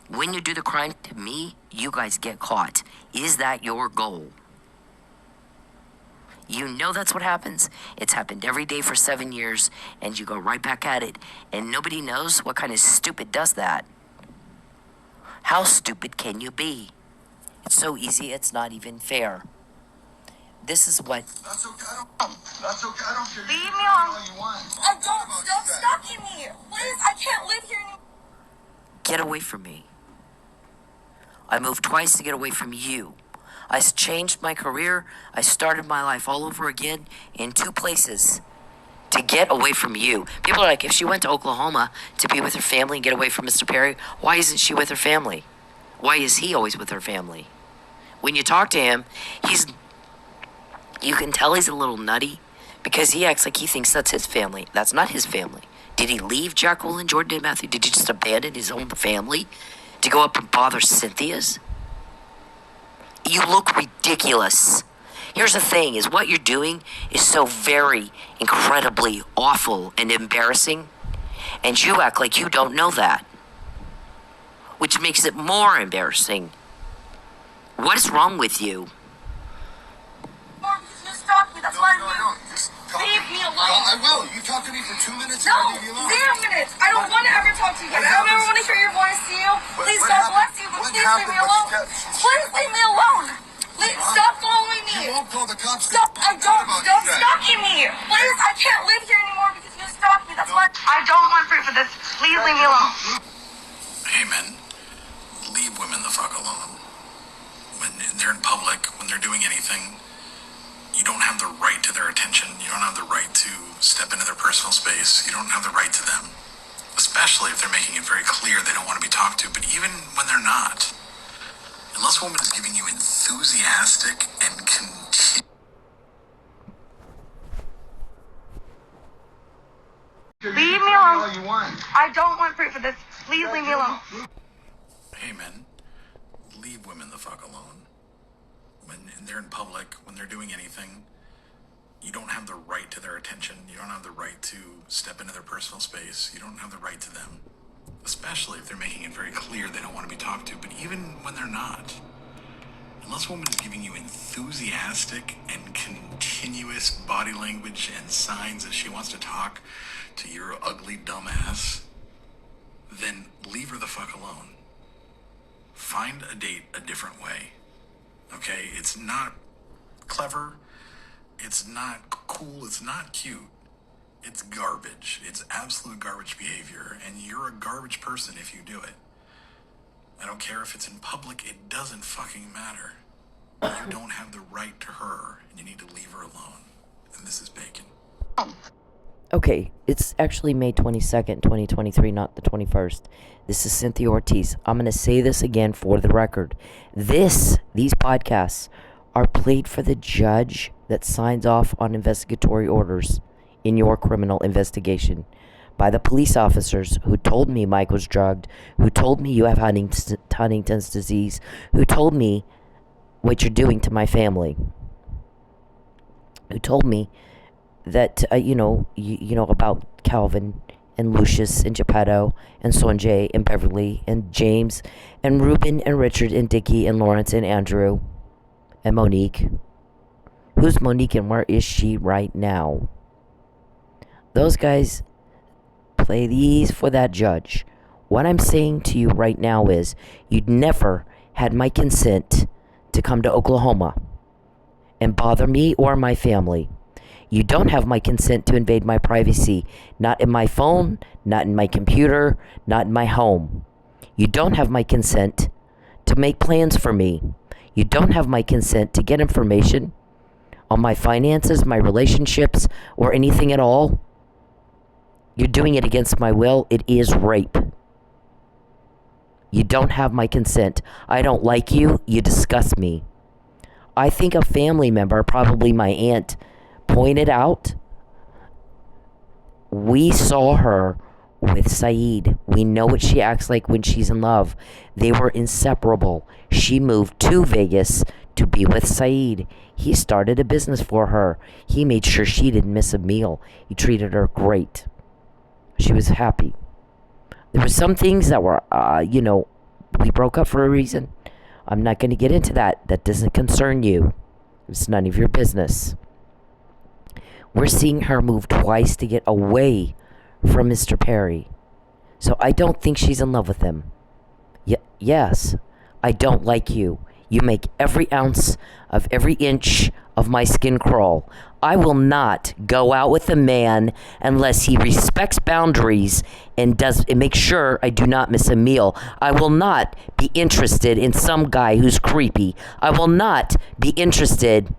[SPEAKER 6] When you do the crime to me, you guys get caught. Is that your goal? You know that's what happens. It's happened every day for 7 years, and you go right back at it. And nobody knows what kind of stupid does that. How stupid can you be? It's so easy, it's not even fair. This is what...
[SPEAKER 2] That's okay. That's okay. I don't care.
[SPEAKER 3] Leave
[SPEAKER 2] You
[SPEAKER 3] me
[SPEAKER 2] can
[SPEAKER 3] alone.
[SPEAKER 2] do all you want.
[SPEAKER 3] I don't. Stop stalking me. Please, I can't live here anymore.
[SPEAKER 6] Get away from me. I moved twice to get away from you. I changed my career. I started my life all over again in 2 places to get away from you. People are like, if she went to Oklahoma to be with her family and get away from Mr. Perry, why isn't she with her family? Why is he always with her family? When you talk to him, you can tell he's a little nutty because he acts like he thinks that's his family. That's not his family. Did he leave Jacqueline, Jordan, and Matthew? Did he just abandon his own family to go up and bother Cynthia's? You look ridiculous. Here's the thing, is what you're doing is so very incredibly awful and embarrassing And you act like you don't know that, which makes it more embarrassing. What is wrong with you?
[SPEAKER 3] You stalked me. That's why
[SPEAKER 2] No, I don't. Just talk
[SPEAKER 3] leave
[SPEAKER 2] to
[SPEAKER 3] me alone.
[SPEAKER 2] I will. You talk to me for 2 minutes
[SPEAKER 3] No,
[SPEAKER 2] and I leave you alone.
[SPEAKER 3] 0 minutes. I don't want to ever talk to you again. I don't ever want to hear your voice to you. Please,
[SPEAKER 2] what
[SPEAKER 3] God
[SPEAKER 2] happened?
[SPEAKER 3] bless you, but
[SPEAKER 2] What
[SPEAKER 3] please leave
[SPEAKER 2] happened?
[SPEAKER 3] me
[SPEAKER 2] What
[SPEAKER 3] alone.
[SPEAKER 2] steps?
[SPEAKER 3] Please leave me alone. Please stop following me.
[SPEAKER 2] You won't call the cops.
[SPEAKER 3] Stop. I don't.
[SPEAKER 2] About
[SPEAKER 3] Stop
[SPEAKER 2] that.
[SPEAKER 3] stalking me. Please, I can't live here anymore because you stalked me. That's why I don't want proof of this. Please leave me alone.
[SPEAKER 4] Hey, men, leave women the fuck alone. When they're in public, when they're doing anything, you don't have the right to their attention. You don't have the right to step into their personal space. You don't have the right to them, especially if they're making it very clear they don't want to be talked to. But even when they're not, unless a woman is giving you enthusiastic and
[SPEAKER 3] Leave me alone. I don't want proof of this. Please leave me alone.
[SPEAKER 4] Hey, men, leave women the fuck alone. When they're in public, when they're doing anything, you don't have the right to their attention. You don't have the right to step into their personal space. You don't have the right to them, especially if they're making it very clear they don't want to be talked to. But even when they're not, unless a woman is giving you enthusiastic and continuous body language and signs that she wants to talk to your ugly dumbass, then leave her the fuck alone. Find a date a different way. Okay? It's not clever. It's not cool. It's not cute. It's garbage. It's absolute garbage behavior. And you're a garbage person if you do it. I don't care if it's in public. It doesn't fucking matter. You don't have the right to her. And you need to leave her alone. And this is Bacon.
[SPEAKER 6] Okay, it's actually May 22nd, 2023, not the 21st. This is Cynthia Ortiz. I'm going to say this again for the record. These podcasts are played for the judge that signs off on investigatory orders in your criminal investigation. By the police officers who told me Mike was drugged, who told me you have Huntington's disease, who told me what you're doing to my family, who told me that, you know about Calvin and Lucius and Geppetto and Sonjay and Beverly and James and Ruben and Richard and Dickie and Lawrence and Andrew and Monique. Who's Monique and where is she right now? Those guys play these for that judge. What I'm saying to you right now is you'd never had my consent to come to Oklahoma and bother me or my family. You don't have my consent to invade my privacy, not in my phone, not in my computer, not in my home. You don't have my consent to make plans for me. You don't have my consent to get information on my finances, my relationships, or anything at all. You're doing it against my will. It is rape. You don't have my consent. I don't like you. You disgust me. I think a family member, probably my aunt, pointed out, we saw her with Saeed. We know what she acts like when she's in love. They were inseparable. She moved to Vegas to be with Saeed. He started a business for her. He made sure she didn't miss a meal. He treated her great. She was happy. There were some things that were, we broke up for a reason. I'm not going to get into that. That doesn't concern you. It's none of your business. We're seeing her move twice to get away from Mr. Perry. So I don't think she's in love with him. Yes, I don't like you. You make every ounce of every inch of my skin crawl. I will not go out with a man unless he respects boundaries and makes sure I do not miss a meal. I will not be interested in some guy who's creepy. I will not be interested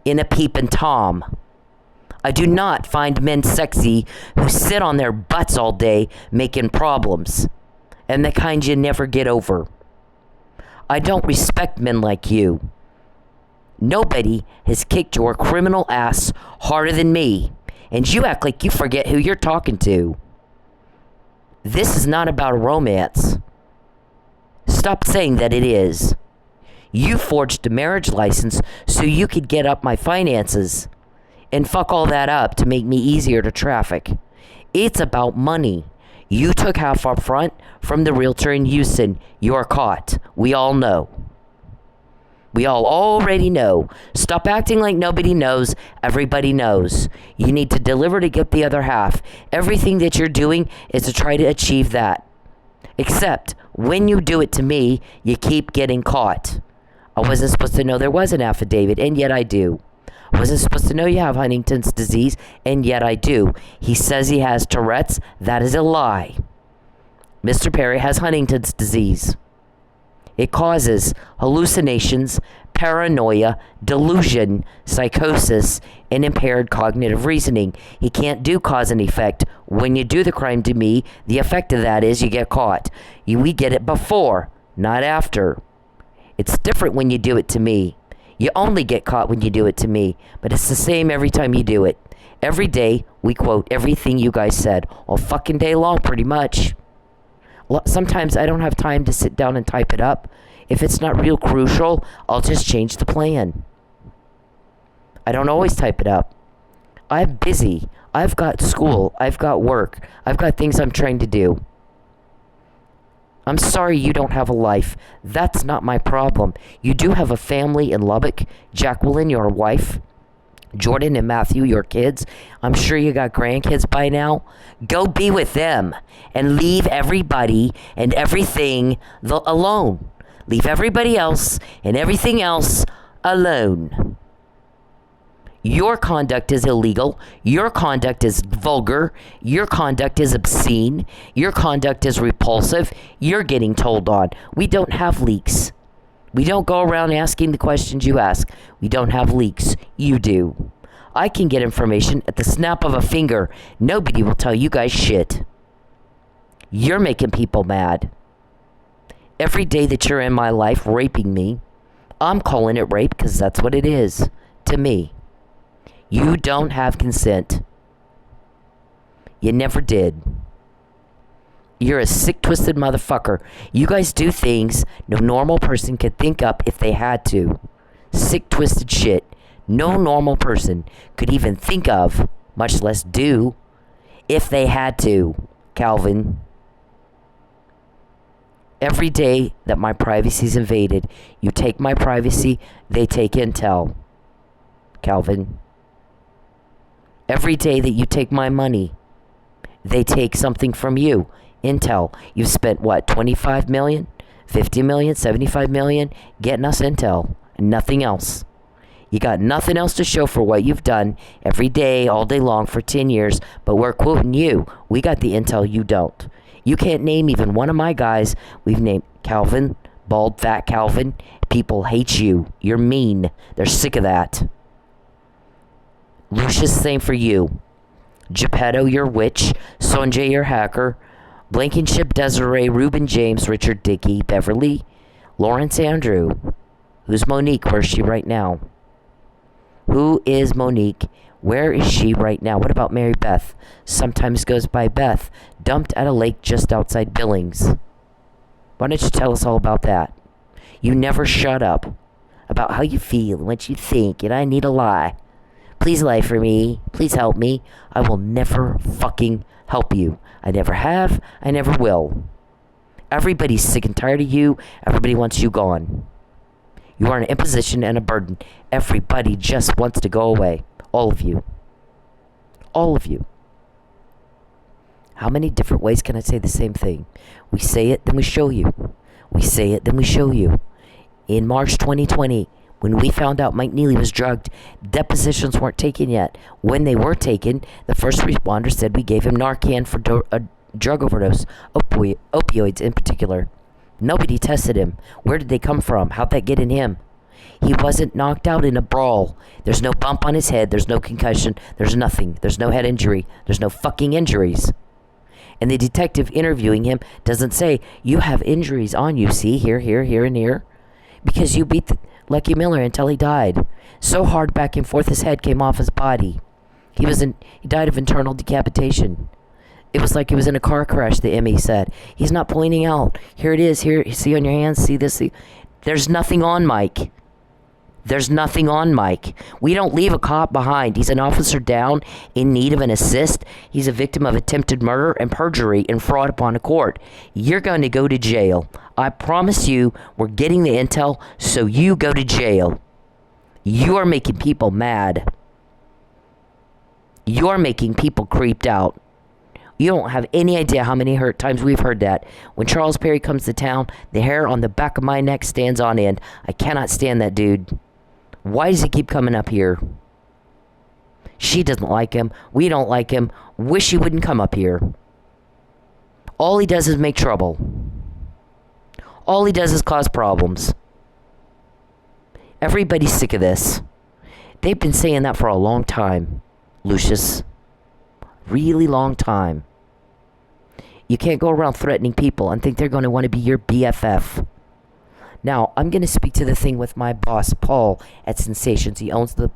[SPEAKER 6] in a peeping Tom. I do not find men sexy who sit on their butts all day making problems, and the kind you never get over. I don't respect men like you. Nobody has kicked your criminal ass harder than me, and you act like you forget who you're talking to. This is not about a romance. Stop saying that it is. You forged a marriage license so you could get up my finances and fuck all that up to make me easier to traffic. It's about money. You took half up front from the realtor in Houston. You're caught. We all know. We all already know. Stop acting like nobody knows. Everybody knows. You need to deliver to get the other half. Everything that you're doing is to try to achieve that. Except when you do it to me, you keep getting caught. I wasn't supposed to know there was an affidavit, and yet I do. I wasn't supposed to know you have Huntington's disease, and yet I do. He says he has Tourette's. That is a lie. Mr. Perry has Huntington's disease. It causes hallucinations, paranoia, delusion, psychosis, and impaired cognitive reasoning. He can't do cause and effect. When you do the crime to me, the effect of that is you get caught. We get it before, not after. It's different when you do it to me. You only get caught when you do it to me, but it's the same every time you do it. Every day, we quote everything you guys said, all fucking day long, pretty much. Sometimes I don't have time to sit down and type it up. If it's not real crucial, I'll just change the plan. I don't always type it up. I'm busy. I've got school. I've got work. I've got things I'm trying to do. I'm sorry you don't have a life. That's not my problem. You do have a family in Lubbock. Jacqueline, your wife. Jordan and Matthew, your kids. I'm sure you got grandkids by now. Go be with them and leave everybody and everything alone. Leave everybody else and everything else alone. Your conduct is illegal. Your conduct is vulgar. Your conduct is obscene. Your conduct is repulsive. You're getting told on. We don't have leaks. We don't go around asking the questions you ask. We don't have leaks. You do. I can get information at the snap of a finger. Nobody will tell you guys shit. You're making people mad. Every day that you're in my life raping me, I'm calling it rape because that's what it is to me. You don't have consent. You never did. You're a sick, twisted motherfucker. You guys do things no normal person could think up if they had to. Sick, twisted shit. No normal person could even think of, much less do, if they had to, Calvin. Every day that my privacy is invaded, you take my privacy, they take intel, Calvin. Every day that you take my money, they take something from you. Intel. You've spent what, 25 million, 50 million, 75 million getting us intel and nothing else. You got nothing else to show for what you've done every day, all day long for 10 years, but we're quoting you. We got the intel, you don't. You can't name even one of my guys. We've named Calvin, bald, fat Calvin. People hate you. You're mean. They're sick of that. Lucius, same for you. Geppetto, you're witch. Sonjay, you're hacker. Blankenship, Desiree, Reuben James, Richard Dickey, Beverly, Lawrence Andrew. Who's Monique? Where's she right now? Who is Monique? Where is she right now? What about Mary Beth? Sometimes goes by Beth. Dumped at a lake just outside Billings. Why don't you tell us all about that? You never shut up about how you feel and what you think, and I need a lie. Please lie for me. Please help me. I will never fucking help you. I never have. I never will. Everybody's sick and tired of you. Everybody wants you gone. You are an imposition and a burden. Everybody just wants to go away. All of you. All of you. How many different ways can I say the same thing? We say it, then we show you. We say it, then we show you. In March 2020, when we found out Mike Neely was drugged, depositions weren't taken yet. When they were taken, the first responder said we gave him Narcan for a drug overdose, opioids in particular. Nobody tested him. Where did they come from? How'd that get in him? He wasn't knocked out in a brawl. There's no bump on his head. There's no concussion. There's nothing. There's no head injury. There's no fucking injuries. And the detective interviewing him doesn't say, you have injuries on you, see, here, here, here, and here. Because you beat Lucky Miller until he died. So hard back and forth his head came off his body. He died of internal decapitation. It was like he was in a car crash, the ME said. He's not pointing out. Here it is, here, see on your hands, see this, see. There's nothing on Mike. There's nothing on Mike. We don't leave a cop behind. He's an officer down in need of an assist. He's a victim of attempted murder and perjury and fraud upon a court. You're going to go to jail. I promise you, we're getting the intel, so you go to jail. You are making people mad. You're making people creeped out. You don't have any idea how many times we've heard that. When Charles Perry comes to town, the hair on the back of my neck stands on end. I cannot stand that dude. Why does he keep coming up here? She doesn't like him. We don't like him. Wish he wouldn't come up here. All he does is make trouble. All he does is cause problems. Everybody's sick of this. They've been saying that for a long time, Lucius. Really long time. You can't go around threatening people and think they're going to want to be your BFF. Now, I'm going to speak to the thing with my boss, Paul, at Sensations. He owns the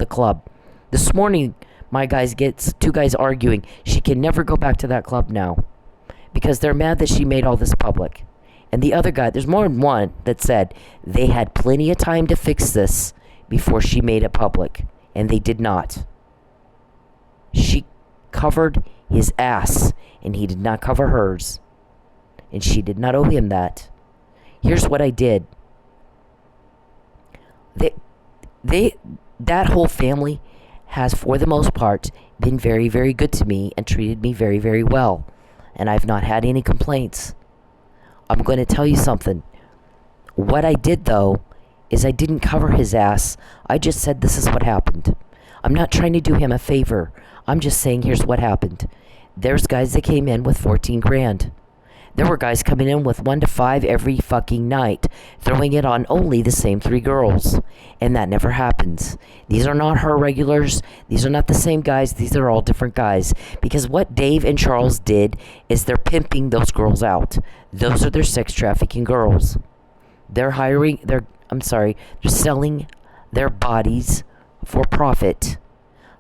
[SPEAKER 6] club. This morning, two guys arguing. She can never go back to that club now because they're mad that she made all this public. And the other guy, there's more than one that said they had plenty of time to fix this before she made it public, and they did not. She covered his ass, and he did not cover hers, and she did not owe him that. Here's what I did. That whole family has, for the most part, been very, very good to me and treated me very, very well, and I've not had any complaints. I'm going to tell you something. What I did, though, is I didn't cover his ass. I just said this is what happened. I'm not trying to do him a favor. I'm just saying here's what happened. There's guys that came in with 14 grand. There were guys coming in with 1 to 5 every fucking night, throwing it on only the same 3 girls. And that never happens. These are not her regulars. These are not the same guys. These are all different guys. Because what Dave and Charles did is they're pimping those girls out. Those are their sex trafficking girls. They're selling their bodies for profit.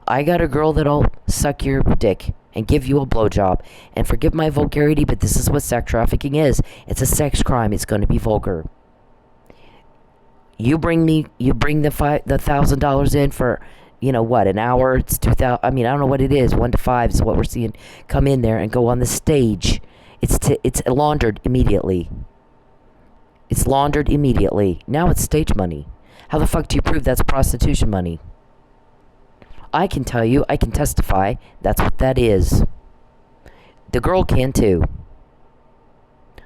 [SPEAKER 6] I got a girl that'll suck your dick and give you a blowjob. And forgive my vulgarity, but this is what sex trafficking is. It's a sex crime. It's going to be vulgar. You bring the $1,000 in for, an hour. It's 2,000. I don't know what it is. 1 to 5 is what we're seeing come in there and go on the stage. It's laundered immediately. It's laundered immediately. Now it's stage money. How the fuck do you prove that's prostitution money? I can tell you, I can testify, that's what that is. The girl can too.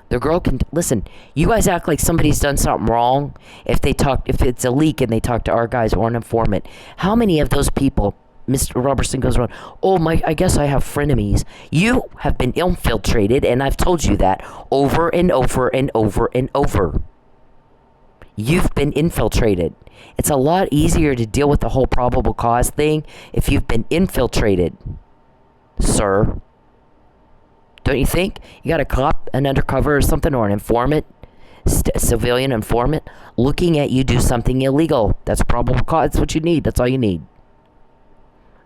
[SPEAKER 6] The girl can, listen, you guys act like somebody's done something wrong if it's a leak and they talk to our guys or an informant. How many of those people, Mr. Robertson goes around, I guess I have frenemies. You have been infiltrated, and I've told you that over and over and over and over. You've been infiltrated. It's a lot easier to deal with the whole probable cause thing if you've been infiltrated, sir. Don't you think? You got a cop, an undercover or something, or an informant, civilian informant, looking at you do something illegal. That's probable cause. That's what you need. That's all you need.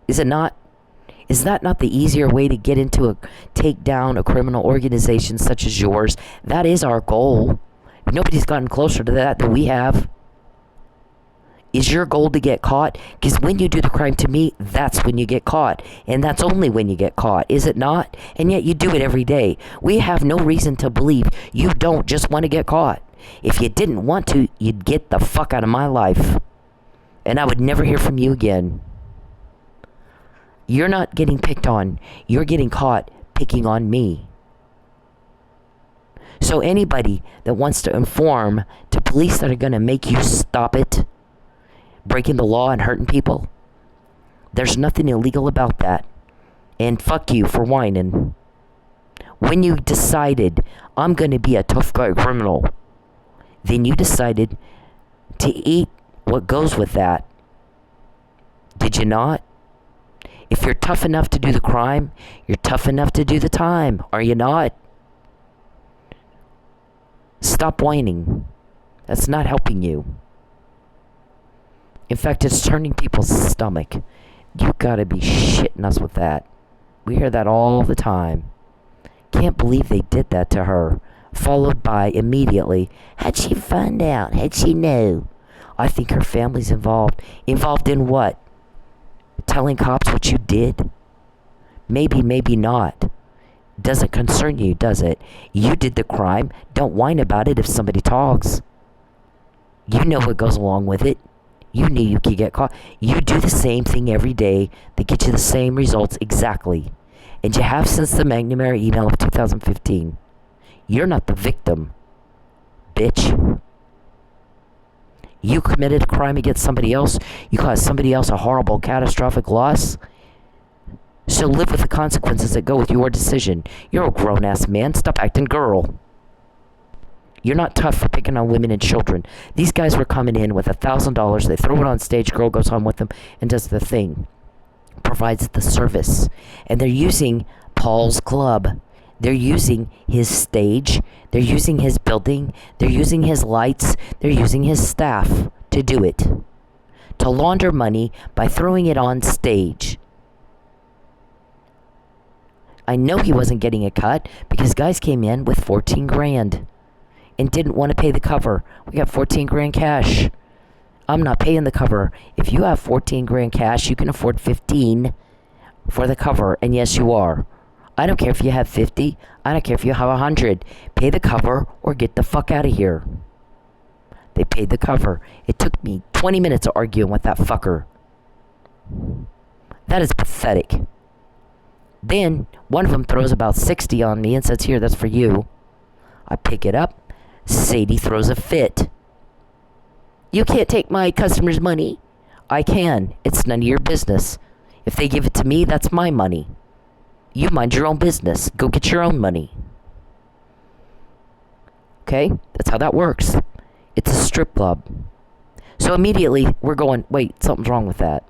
[SPEAKER 6] Is it not? Is that not the easier way to take down a criminal organization such as yours? That is our goal. Nobody's gotten closer to that than we have. Is your goal to get caught? Because when you do the crime to me, that's when you get caught. And that's only when you get caught, is it not? And yet you do it every day. We have no reason to believe you don't just want to get caught. If you didn't want to, you'd get the fuck out of my life. And I would never hear from you again. You're not getting picked on. You're getting caught picking on me. So anybody that wants to inform to police that are going to make you stop it, breaking the law and hurting people, there's nothing illegal about that. And fuck you for whining. When you decided, I'm going to be a tough guy criminal, then you decided to eat what goes with that. Did you not? If you're tough enough to do the crime, you're tough enough to do the time. Are you not? Stop whining. That's not helping you. In fact, it's turning people's stomach. You gotta be shitting us with that. We hear that all the time. Can't believe they did that to her. Followed by immediately, how'd she find out? How'd she know? I think her family's involved. Involved in what? Telling cops what you did? Maybe, maybe not. Doesn't concern you, does it? You did the crime. Don't whine about it if somebody talks. You know what goes along with it. You knew you could get caught. You do the same thing every day that gets you the same results exactly. And you have since the McNamara email of 2015. You're not the victim, bitch. You committed a crime against somebody else. You caused somebody else a horrible, catastrophic loss. So live with the consequences that go with your decision. You're a grown-ass man. Stop acting girl. You're not tough for picking on women and children. These guys were coming in with $1,000. They throw it on stage. Girl goes home with them and does the thing. Provides the service. And they're using Paul's club. They're using his stage. They're using his building. They're using his lights. They're using his staff to do it. To launder money by throwing it on stage. I know he wasn't getting a cut because guys came in with 14 grand and didn't want to pay the cover. We got 14 grand cash. I'm not paying the cover. If you have 14 grand cash, you can afford 15 for the cover. And yes, you are. I don't care if you have 50. I don't care if you have 100. Pay the cover or get the fuck out of here. They paid the cover. It took me 20 minutes of arguing with that fucker. That is pathetic. Then, one of them throws about 60 on me and says, here, that's for you. I pick it up. Sadie throws a fit. You can't take my customer's money. I can. It's none of your business. If they give it to me, that's my money. You mind your own business. Go get your own money. Okay? That's how that works. It's a strip club. So immediately, we're going, wait, something's wrong with that.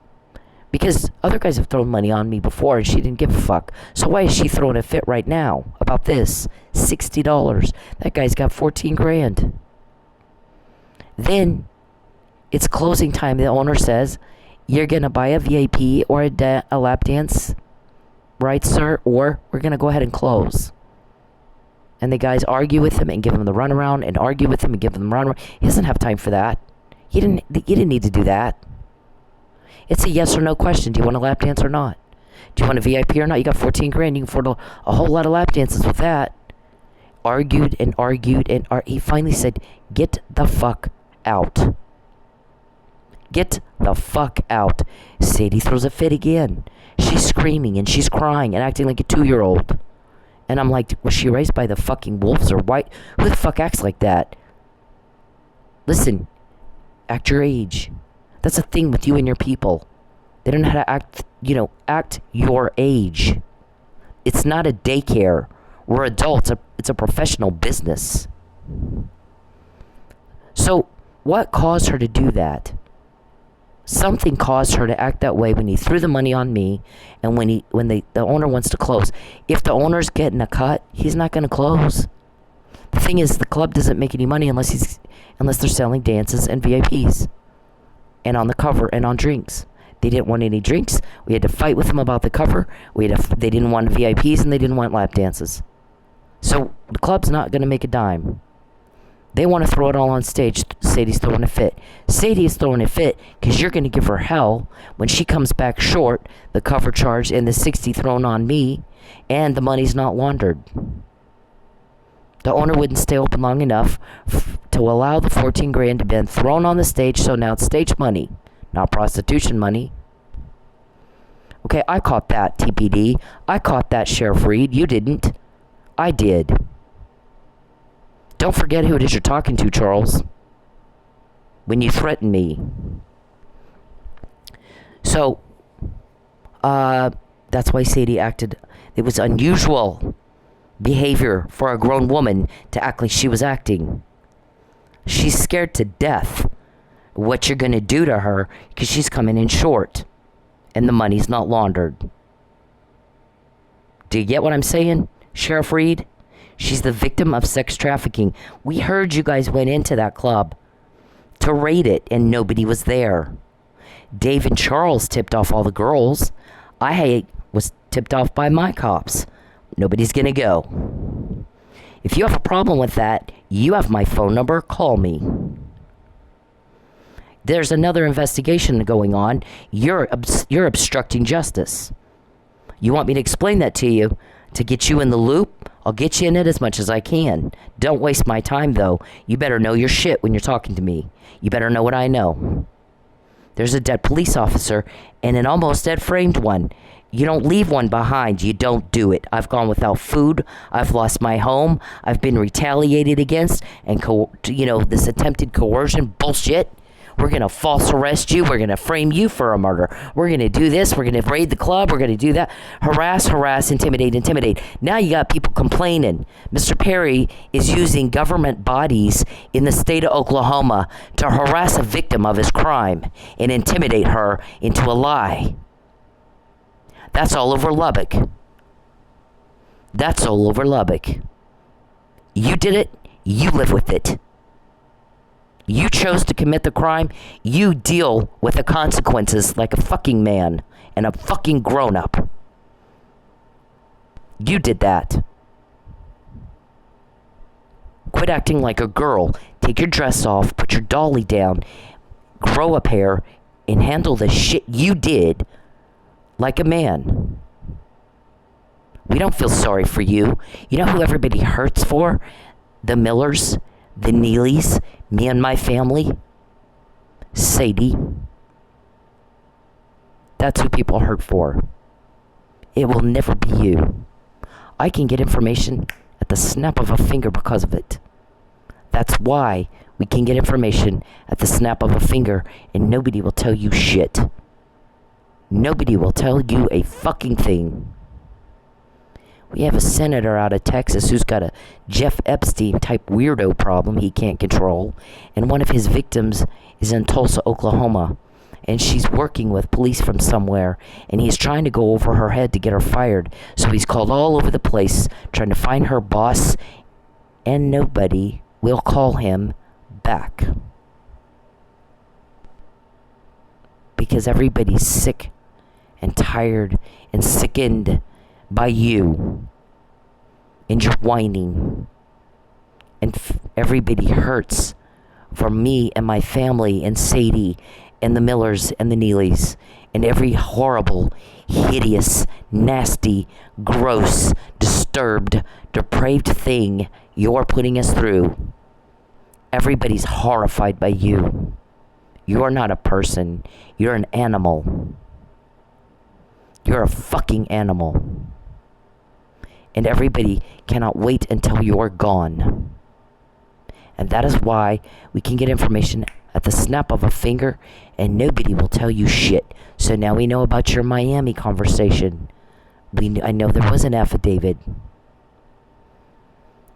[SPEAKER 6] Because other guys have thrown money on me before and she didn't give a fuck. So why is she throwing a fit right now about this? $60. That guy's got 14 grand. Then, it's closing time. The owner says, you're going to buy a VIP or a lap dance, right, sir? Or we're going to go ahead and close. And the guys argue with him and give him the runaround and argue with him and give him the runaround. He doesn't have time for that. You didn't need to do that. It's a yes or no question. Do you want a lap dance or not? Do you want a VIP or not? You got 14 grand. You can afford a whole lot of lap dances with that. Argued and argued and he finally said, get the fuck out. Get the fuck out. Sadie throws a fit again. She's screaming and she's crying and acting like a 2-year-old. And I'm like, was she raised by the fucking wolves or white? Who the fuck acts like that? Listen, act your age. That's a thing with you and your people. They don't know how to act, act your age. It's not a daycare. We're adults. It's a professional business. So, what caused her to do that? Something caused her to act that way when he threw the money on me and when the owner wants to close. If the owner's getting a cut, he's not going to close. The thing is, the club doesn't make any money unless they're selling dances and VIPs. And on the cover and on drinks. They didn't want any drinks. We had to fight with them about the cover. They didn't want VIPs and they didn't want lap dances. So the club's not going to make a dime. They want to throw it all on stage. Sadie's throwing a fit. Sadie is throwing a fit because you're going to give her hell when she comes back short, the cover charge and the 60 thrown on me, and the money's not laundered. The owner wouldn't stay open long enough to allow the 14 grand to be thrown on the stage, so now it's stage money, not prostitution money. Okay, I caught that, TPD. I caught that, Sheriff Reed. You didn't. I did. Don't forget who it is you're talking to, Charles, when you threaten me. So, that's why Sadie acted. It was unusual behavior for a grown woman to act like she was acting. She's scared to death what you're going to do to her because she's coming in short and the money's not laundered. Do you get what I'm saying, Sheriff Reed? She's the victim of sex trafficking. We heard you guys went into that club to raid it and nobody was there. Dave and Charles tipped off all the girls. I was tipped off by my cops. Nobody's gonna go. If you have a problem with that, you have my phone number. Call me. There's another investigation going on. You're obstructing justice. You want me to explain that to you to get you in the loop? I'll get you in it as much as I can. Don't waste my time, though. You better know your shit when you're talking to me. You better know what I know. There's a dead police officer and an almost dead framed one. You don't leave one behind. You don't do it. I've gone without food. I've lost my home. I've been retaliated against. And, this attempted coercion bullshit. We're going to false arrest you. We're going to frame you for a murder. We're going to do this. We're going to raid the club. We're going to do that. Harass, intimidate. Now you got people complaining. Mr. Perry is using government bodies in the state of Oklahoma to harass a victim of his crime and intimidate her into a lie. That's all over Lubbock. That's all over Lubbock. You did it. You live with it. You chose to commit the crime. You deal with the consequences like a fucking man and a fucking grown-up. You did that. Quit acting like a girl. Take your dress off. Put your dolly down. Grow a pair and handle the shit you did like a man. We don't feel sorry for you. You know who everybody hurts for? The Millers, the Neelys, me and my family, Cyndi. That's who people hurt for. It will never be you. I can get information at the snap of a finger because of it. That's why we can get information at the snap of a finger and nobody will tell you shit. Nobody will tell you a fucking thing. We have a senator out of Texas who's got a Jeff Epstein type weirdo problem he can't control. And one of his victims is in Tulsa, Oklahoma. And she's working with police from somewhere. And he's trying to go over her head to get her fired. So he's called all over the place trying to find her boss. And nobody will call him back. Because everybody's sick and tired and sickened by you and your whining, and everybody hurts for me and my family and Cyndi and the Millers and the Neelys and every horrible, hideous, nasty, gross, disturbed, depraved thing you're putting us through. Everybody's horrified by you. You're not a person. You're an animal. You're a fucking animal. And everybody cannot wait until you're gone. And that is why we can get information at the snap of a finger and nobody will tell you shit. So now we know about your Miami conversation. I know there was an affidavit.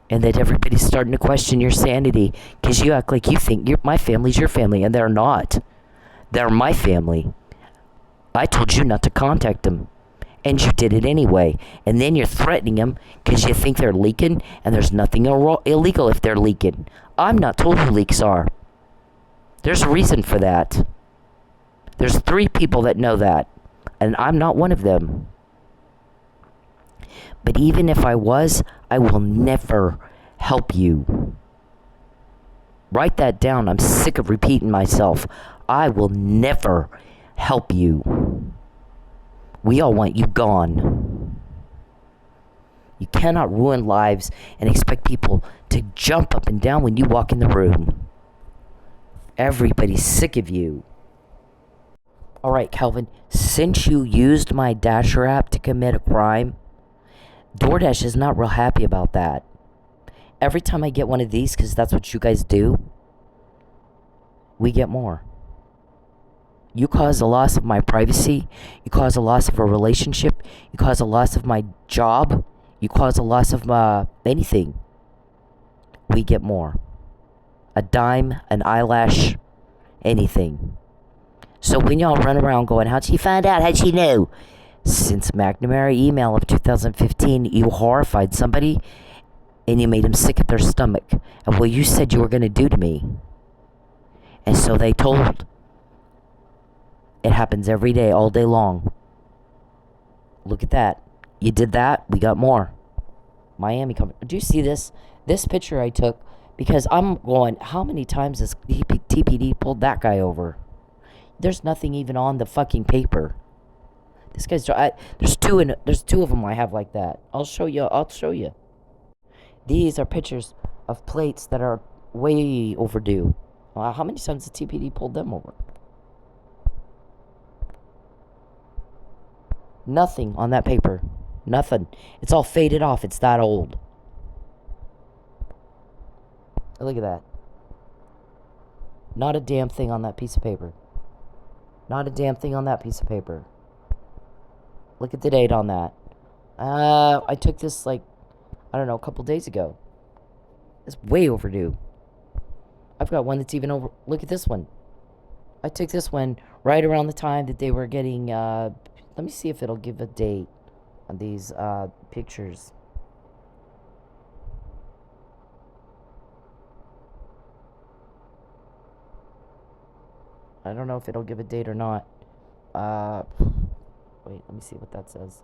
[SPEAKER 6] And that everybody's starting to question your sanity because you act like you think my family's your family, and they're not. They're my family. I told you not to contact them, and you did it anyway. And then you're threatening them because you think they're leaking, and there's nothing illegal if they're leaking. I'm not told who leaks are. There's a reason for that. There's 3 people that know that, and I'm not one of them. But even if I was, I will never help you. Write that down. I'm sick of repeating myself. I will never help you. We all want you gone. You cannot ruin lives and expect people to jump up and down when you walk in the room. Everybody's sick of you. Alright, Calvin, since you used my Dasher app to commit a crime, DoorDash is not real happy about that. Every time I get one of these, because that's what you guys do, we get more. You cause a loss of my privacy. You cause a loss of a relationship. You cause a loss of my job. You cause a loss of anything. We get more. A dime, an eyelash, anything. So when y'all run around going, how'd she find out? How'd she know? Since McNamara email of 2015, you horrified somebody and you made them sick at their stomach. And what you said you were going to do to me. And so they told. It happens every day, all day long. Look at that. You did that, we got more. Miami. Do you see this? This picture I took Because I'm going, how many times has TPD pulled that guy over? There's nothing even on the fucking paper. This guy's, there's two of them I have like that. I'll show you. These are pictures of plates that are way overdue. How many times has TPD pulled them over? Nothing on that paper. Nothing. It's all faded off. It's that old. Look at that. Not a damn thing on that piece of paper. Not a damn thing on that piece of paper. Look at the date on that. I took this like, I don't know, a couple days ago. It's way overdue. I've got one that's even over. Look at this one. I took this one right around the time that they were getting, let me see if it'll give a date on these pictures. I don't know if it'll give a date or not. Wait, let me see what that says.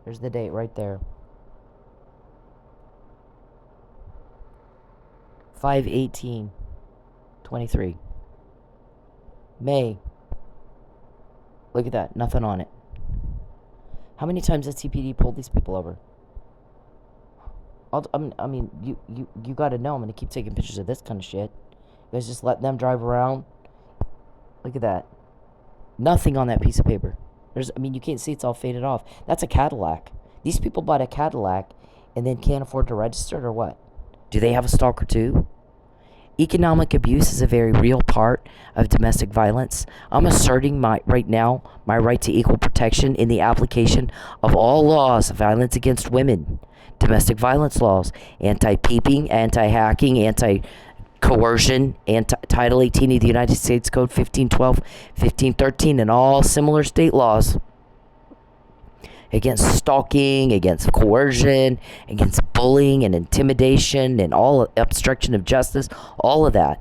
[SPEAKER 6] There's the date right there. 5/18/23. May. Look at that. Nothing on it. How many times has TPD pulled these people over? I mean, you got to know I'm going to keep taking pictures of this kind of shit. You guys just let them drive around. Look at that. Nothing on that piece of paper. You can't see, it's all faded off. That's a Cadillac. These people bought a Cadillac and then can't afford to register it or what? Do they have a stalker too? Economic abuse is a very real part of domestic violence. I'm asserting right now my right to equal protection in the application of all laws of violence against women. Domestic violence laws, anti-peeping, anti-hacking, anti-coercion, Title 18 of the United States Code 1512, 1513, and all similar state laws. Against stalking, against coercion, against bullying and intimidation and all obstruction of justice, all of that.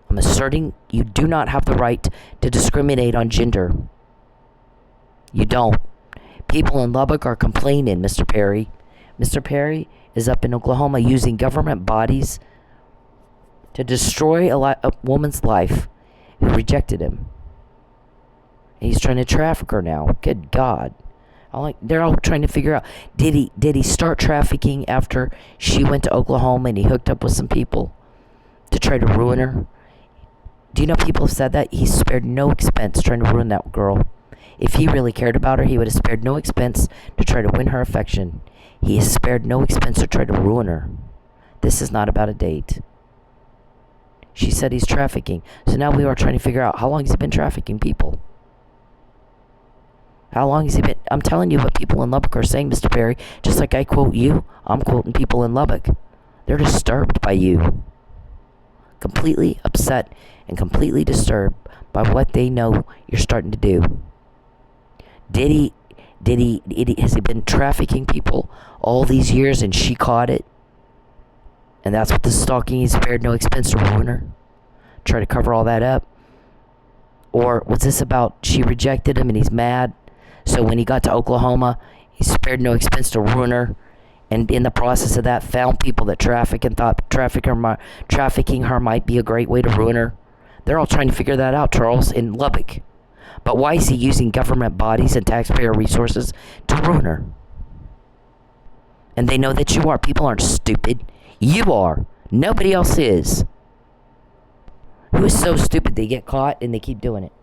[SPEAKER 6] I'm asserting you do not have the right to discriminate on gender. You don't. People in Lubbock are complaining, Mr. Perry. Mr. Perry is up in Oklahoma using government bodies to destroy a woman's life who rejected him. And he's trying to traffic her now. Good God. They're all trying to figure out, did he start trafficking after she went to Oklahoma and he hooked up with some people to try to ruin her? Do you know people have said that? He spared no expense trying to ruin that girl. If he really cared about her, he would have spared no expense to try to win her affection. He has spared no expense to try to ruin her. This is not about a date. She said he's trafficking. So now we are trying to figure out, how long has he been trafficking people? How long has he been? I'm telling you what people in Lubbock are saying, Mr. Perry. Just like I quote you, I'm quoting people in Lubbock. They're disturbed by you. Completely upset and completely disturbed by what they know you're starting to do. Has he been trafficking people all these years and she caught it? And that's what the stalking, he spared no expense to ruin her? Try to cover all that up? Or was this about she rejected him and he's mad? So when he got to Oklahoma, he spared no expense to ruin her, and in the process of that, found people that traffic and thought trafficking her might be a great way to ruin her. They're all trying to figure that out, Charles, in Lubbock. But why is he using government bodies and taxpayer resources to ruin her? And they know that you are. People aren't stupid. You are. Nobody else is. Who is so stupid they get caught and they keep doing it?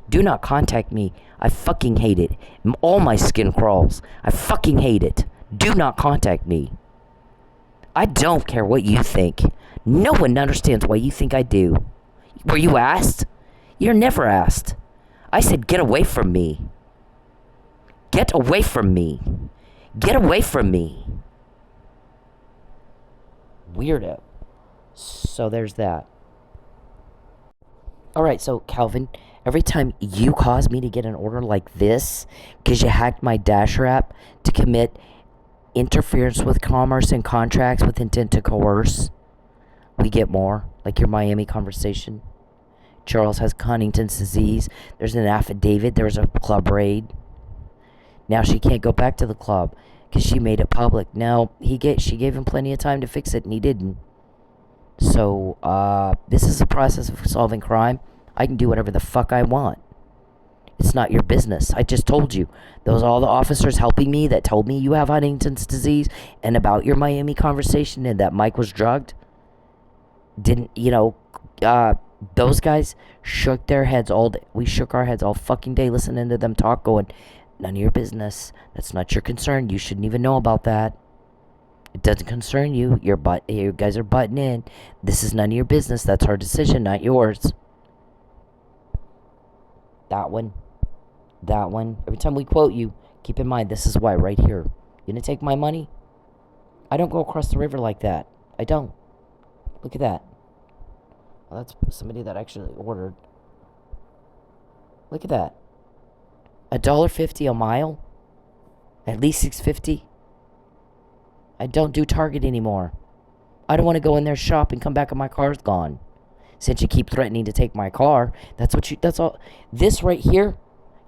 [SPEAKER 6] Do not contact me. I fucking hate it. All my skin crawls. I fucking hate it. Do not contact me. I don't care what you think. No one understands why you think I do. Were you asked? You're never asked. I said get away from me. Get away from me. Get away from me. Weirdo. So there's that. Alright, so Calvin, every time you cause me to get an order like this, because you hacked my Dasher app to commit interference with commerce and contracts with intent to coerce, we get more, like your Miami conversation. Charles has Huntington's disease. There's an affidavit. There was a club raid. Now she can't go back to the club because she made it public. Now, she gave him plenty of time to fix it, and he didn't. So, this is a process of solving crime. I can do whatever the fuck I want. It's not your business. I just told you. Those are all the officers helping me that told me you have Huntington's disease and about your Miami conversation and that Mike was drugged. Didn't, those guys shook their heads all day. We shook our heads all fucking day listening to them talk, going, none of your business. That's not your concern. You shouldn't even know about that. It doesn't concern you. You guys are butting in. This is none of your business. That's our decision, not yours. That one. Every time we quote you, keep in mind, this is why right here. You gonna take my money? I don't go across the river like that. I don't. Look at that. Well, that's somebody that actually ordered. Look at that. $1.50 a mile? At least $6.50? I don't do Target anymore. I don't want to go in there, shop, and come back and my car's gone. Since you keep threatening to take my car, that's all. This right here,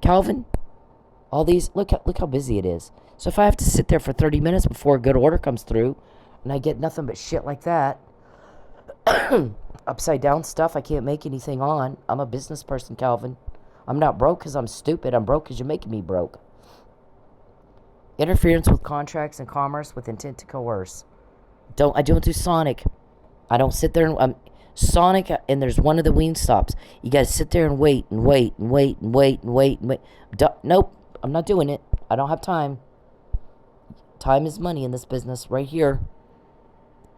[SPEAKER 6] Calvin, all these, look how busy it is. So if I have to sit there for 30 minutes before a good order comes through, and I get nothing but shit like that, upside down stuff I can't make anything on. I'm a business person, Calvin. I'm not broke because I'm stupid. I'm broke because you're making me broke. Interference with contracts and commerce with intent to coerce. I don't do Sonic. I don't sit there and Sonic, and there's one of the wean stops. You gotta sit there and wait. Nope, I'm not doing it. I don't have time. Time is money in this business, right here.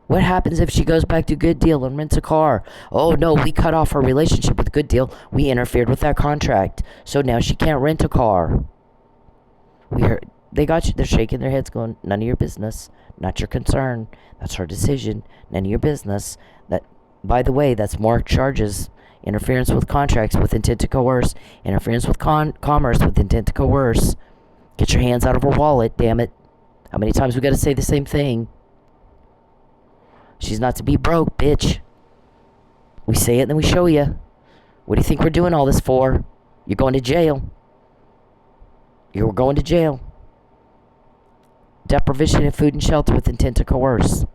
[SPEAKER 6] What happens if she goes back to Good Deal and rents a car? Oh no, we cut off her relationship with Good Deal. We interfered with that contract, so now she can't rent a car. They got you. They're shaking their heads, going, "None of your business. Not your concern. That's her decision. None of your business." That. By the way, that's more charges. Interference with contracts with intent to coerce. Interference with commerce with intent to coerce. Get your hands out of her wallet, damn it. How many times we gotta say the same thing? She's not to be broke, bitch. We say it and then we show you. What do you think we're doing all this for? You're going to jail. You're going to jail. Deprivation of food and shelter with intent to coerce.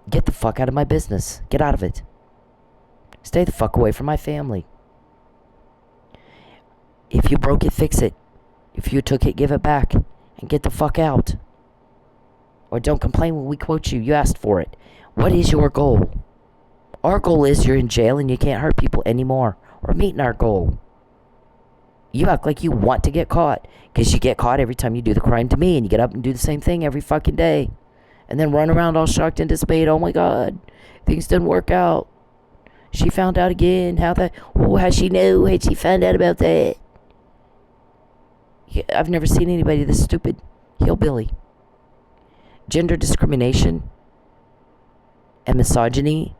[SPEAKER 6] Get the fuck out of my business. Get out of it. Stay the fuck away from my family. If you broke it, fix it. If you took it, give it back. And get the fuck out. Or don't complain when we quote you. You asked for it. What is your goal? Our goal is you're in jail and you can't hurt people anymore. We're meeting our goal. You act like you want to get caught. Because you get caught every time you do the crime to me. And you get up and do the same thing every fucking day. And then run around all shocked and dismayed. Oh my God, things didn't work out. She found out again. How she knew? How'd she find out about that? Yeah, I've never seen anybody this stupid. Hillbilly. Gender discrimination and misogyny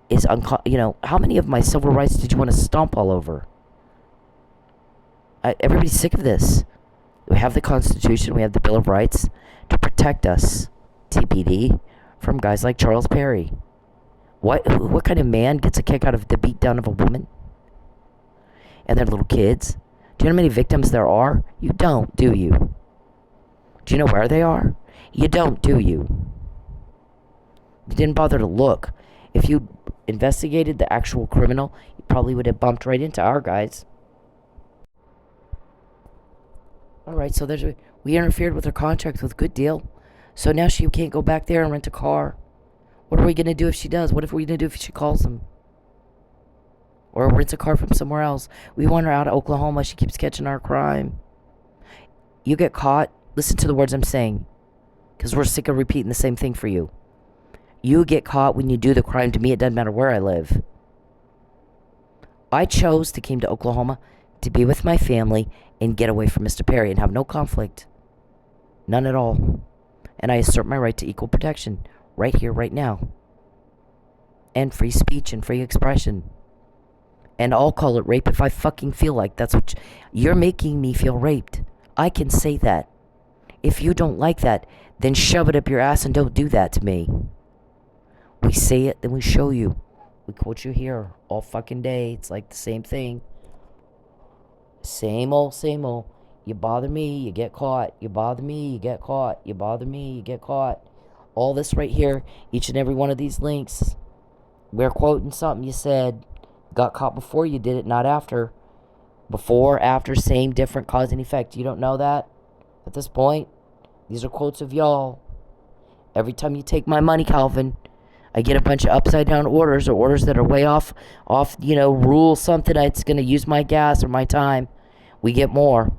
[SPEAKER 6] is how many of my civil rights did you want to stomp all over? Everybody's sick of this. We have the Constitution. We have the Bill of Rights to protect us, TPD, from guys like Charles Perry. What kind of man gets a kick out of the beatdown of a woman? And their little kids? Do you know how many victims there are? You don't, do you? Do you know where they are? You don't, do you? You didn't bother to look. If you investigated the actual criminal, you probably would have bumped right into our guys. Alright, so we interfered with her contract with Good Deal. So now she can't go back there and rent a car. What are we going to do if she does? What are we going to do if she calls them? Or rents a car from somewhere else? We want her out of Oklahoma. She keeps catching our crime. You get caught. Listen to the words I'm saying. Because we're sick of repeating the same thing for you. You get caught when you do the crime to me. It doesn't matter where I live. I chose to come to Oklahoma to be with my family and get away from Mr. Perry and have no conflict. None at all. And I assert my right to equal protection right here, right now. And free speech and free expression. And I'll call it rape if I fucking feel like that's what you're making me feel raped. I can say that. If you don't like that, then shove it up your ass and don't do that to me. We say it, then we show you. We quote you here all fucking day. It's like the same thing. Same old, same old. You bother me, you get caught. You bother me, you get caught. You bother me, you get caught. All this right here, each and every one of these links, we're quoting something you said. Got caught before you did it, not after. Before, after, same, different, cause and effect. You don't know that at this point? These are quotes of y'all. Every time you take my money, Calvin, I get a bunch of upside down orders, or orders that are way off, rule something that's going to use my gas or my time. We get more.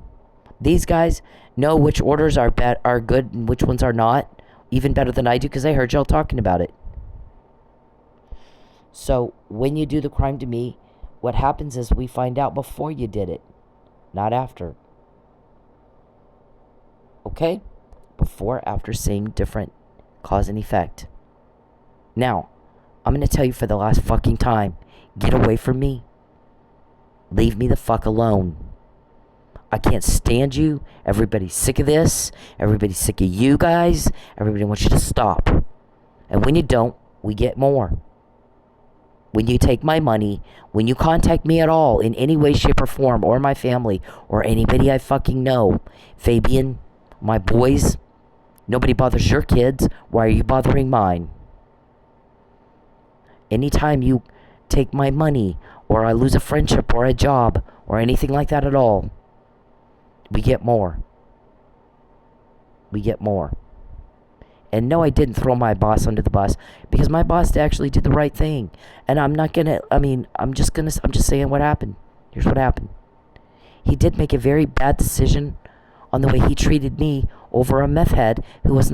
[SPEAKER 6] These guys know which orders are good and which ones are not, even better than I do, because I heard y'all talking about it. So when you do the crime to me, what happens is we find out before you did it, not after. Okay? Before, after, same, different, cause and effect. Now, I'm going to tell you for the last fucking time, get away from me. Leave me the fuck alone. I can't stand you. Everybody's sick of this. Everybody's sick of you guys. Everybody wants you to stop. And when you don't, we get more. When you take my money, when you contact me at all in any way, shape, or form, or my family, or anybody I fucking know, Fabian, my boys, nobody bothers your kids. Why are you bothering mine? Anytime you take my money, or I lose a friendship, or a job, or anything like that at all, we get more. We get more. And no, I didn't throw my boss under the bus, because my boss actually did the right thing. And I'm just saying what happened. Here's what happened. He did make a very bad decision on the way he treated me over a meth head who was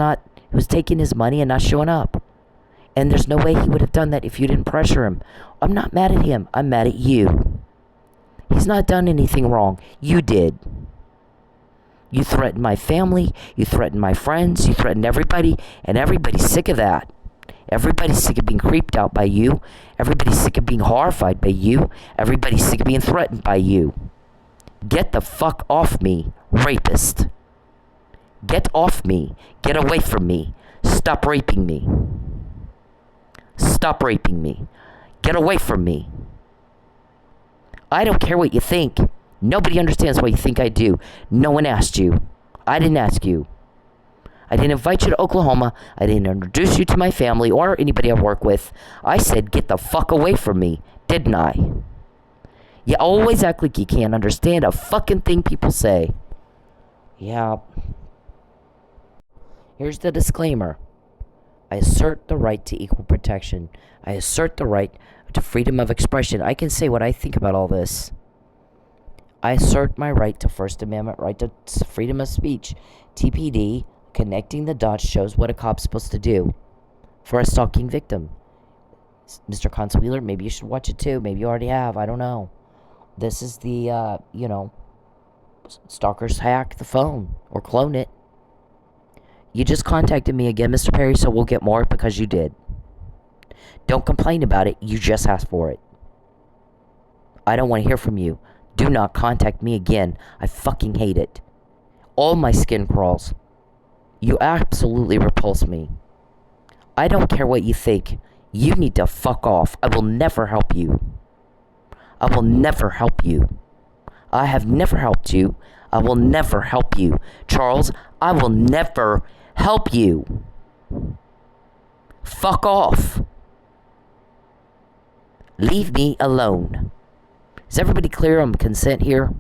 [SPEAKER 6] taking his money and not showing up. And there's no way he would have done that if you didn't pressure him. I'm not mad at him. I'm mad at you. He's not done anything wrong. You did. You threatened my family. You threatened my friends. You threatened everybody. And everybody's sick of that. Everybody's sick of being creeped out by you. Everybody's sick of being horrified by you. Everybody's sick of being threatened by you. Get the fuck off me, rapist. Get off me. Get away from me. Stop raping me. Stop raping me. Get away from me. I don't care what you think. Nobody understands what you think I do. No one asked you. I didn't ask you. I didn't invite you to Oklahoma. I didn't introduce you to my family or anybody I work with. I said, get the fuck away from me. Didn't I? You always act like you can't understand a fucking thing people say. Yeah. Here's the disclaimer. I assert the right to equal protection. I assert the right to freedom of expression. I can say what I think about all this. I assert my right to First Amendment, right to freedom of speech. TPD, connecting the dots, shows what a cop's supposed to do for a stalking victim. Mr. Consueler, maybe you should watch it too. Maybe you already have. I don't know. This is the, stalkers hack the phone or clone it. You just contacted me again, Mr. Perry, so we'll get more because you did. Don't complain about it. You just asked for it. I don't want to hear from you. Do not contact me again. I fucking hate it. All my skin crawls. You absolutely repulse me. I don't care what you think. You need to fuck off. I will never help you. I will never help you. I have never helped you. I will never help you. Charles, I will never help you. Fuck off. Leave me alone. Is everybody clear on consent here?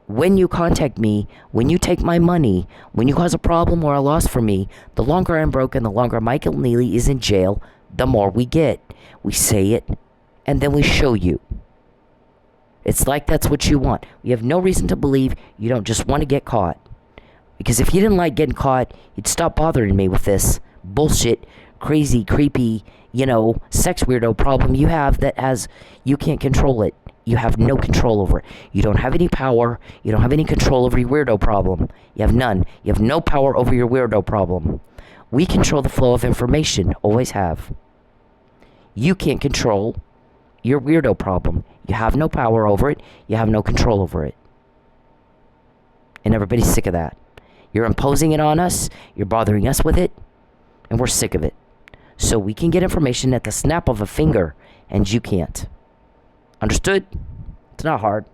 [SPEAKER 6] When you contact me, when you take my money, when you cause a problem or a loss for me, the longer I'm broken, the longer Michael Neely is in jail, the more we get. We say it, and then we show you. It's like that's what you want. We have no reason to believe you don't just want to get caught. Because if you didn't like getting caught, you'd stop bothering me with this bullshit, crazy, creepy, sex weirdo problem you have you can't control it. You have no control over it. You don't have any power. You don't have any control over your weirdo problem. You have none. You have no power over your weirdo problem. We control the flow of information. Always have. You can't control your weirdo problem. You have no power over it. You have no control over it. And everybody's sick of that. You're imposing it on us. You're bothering us with it. And we're sick of it. So we can get information at the snap of a finger. And you can't. Understood? It's not hard.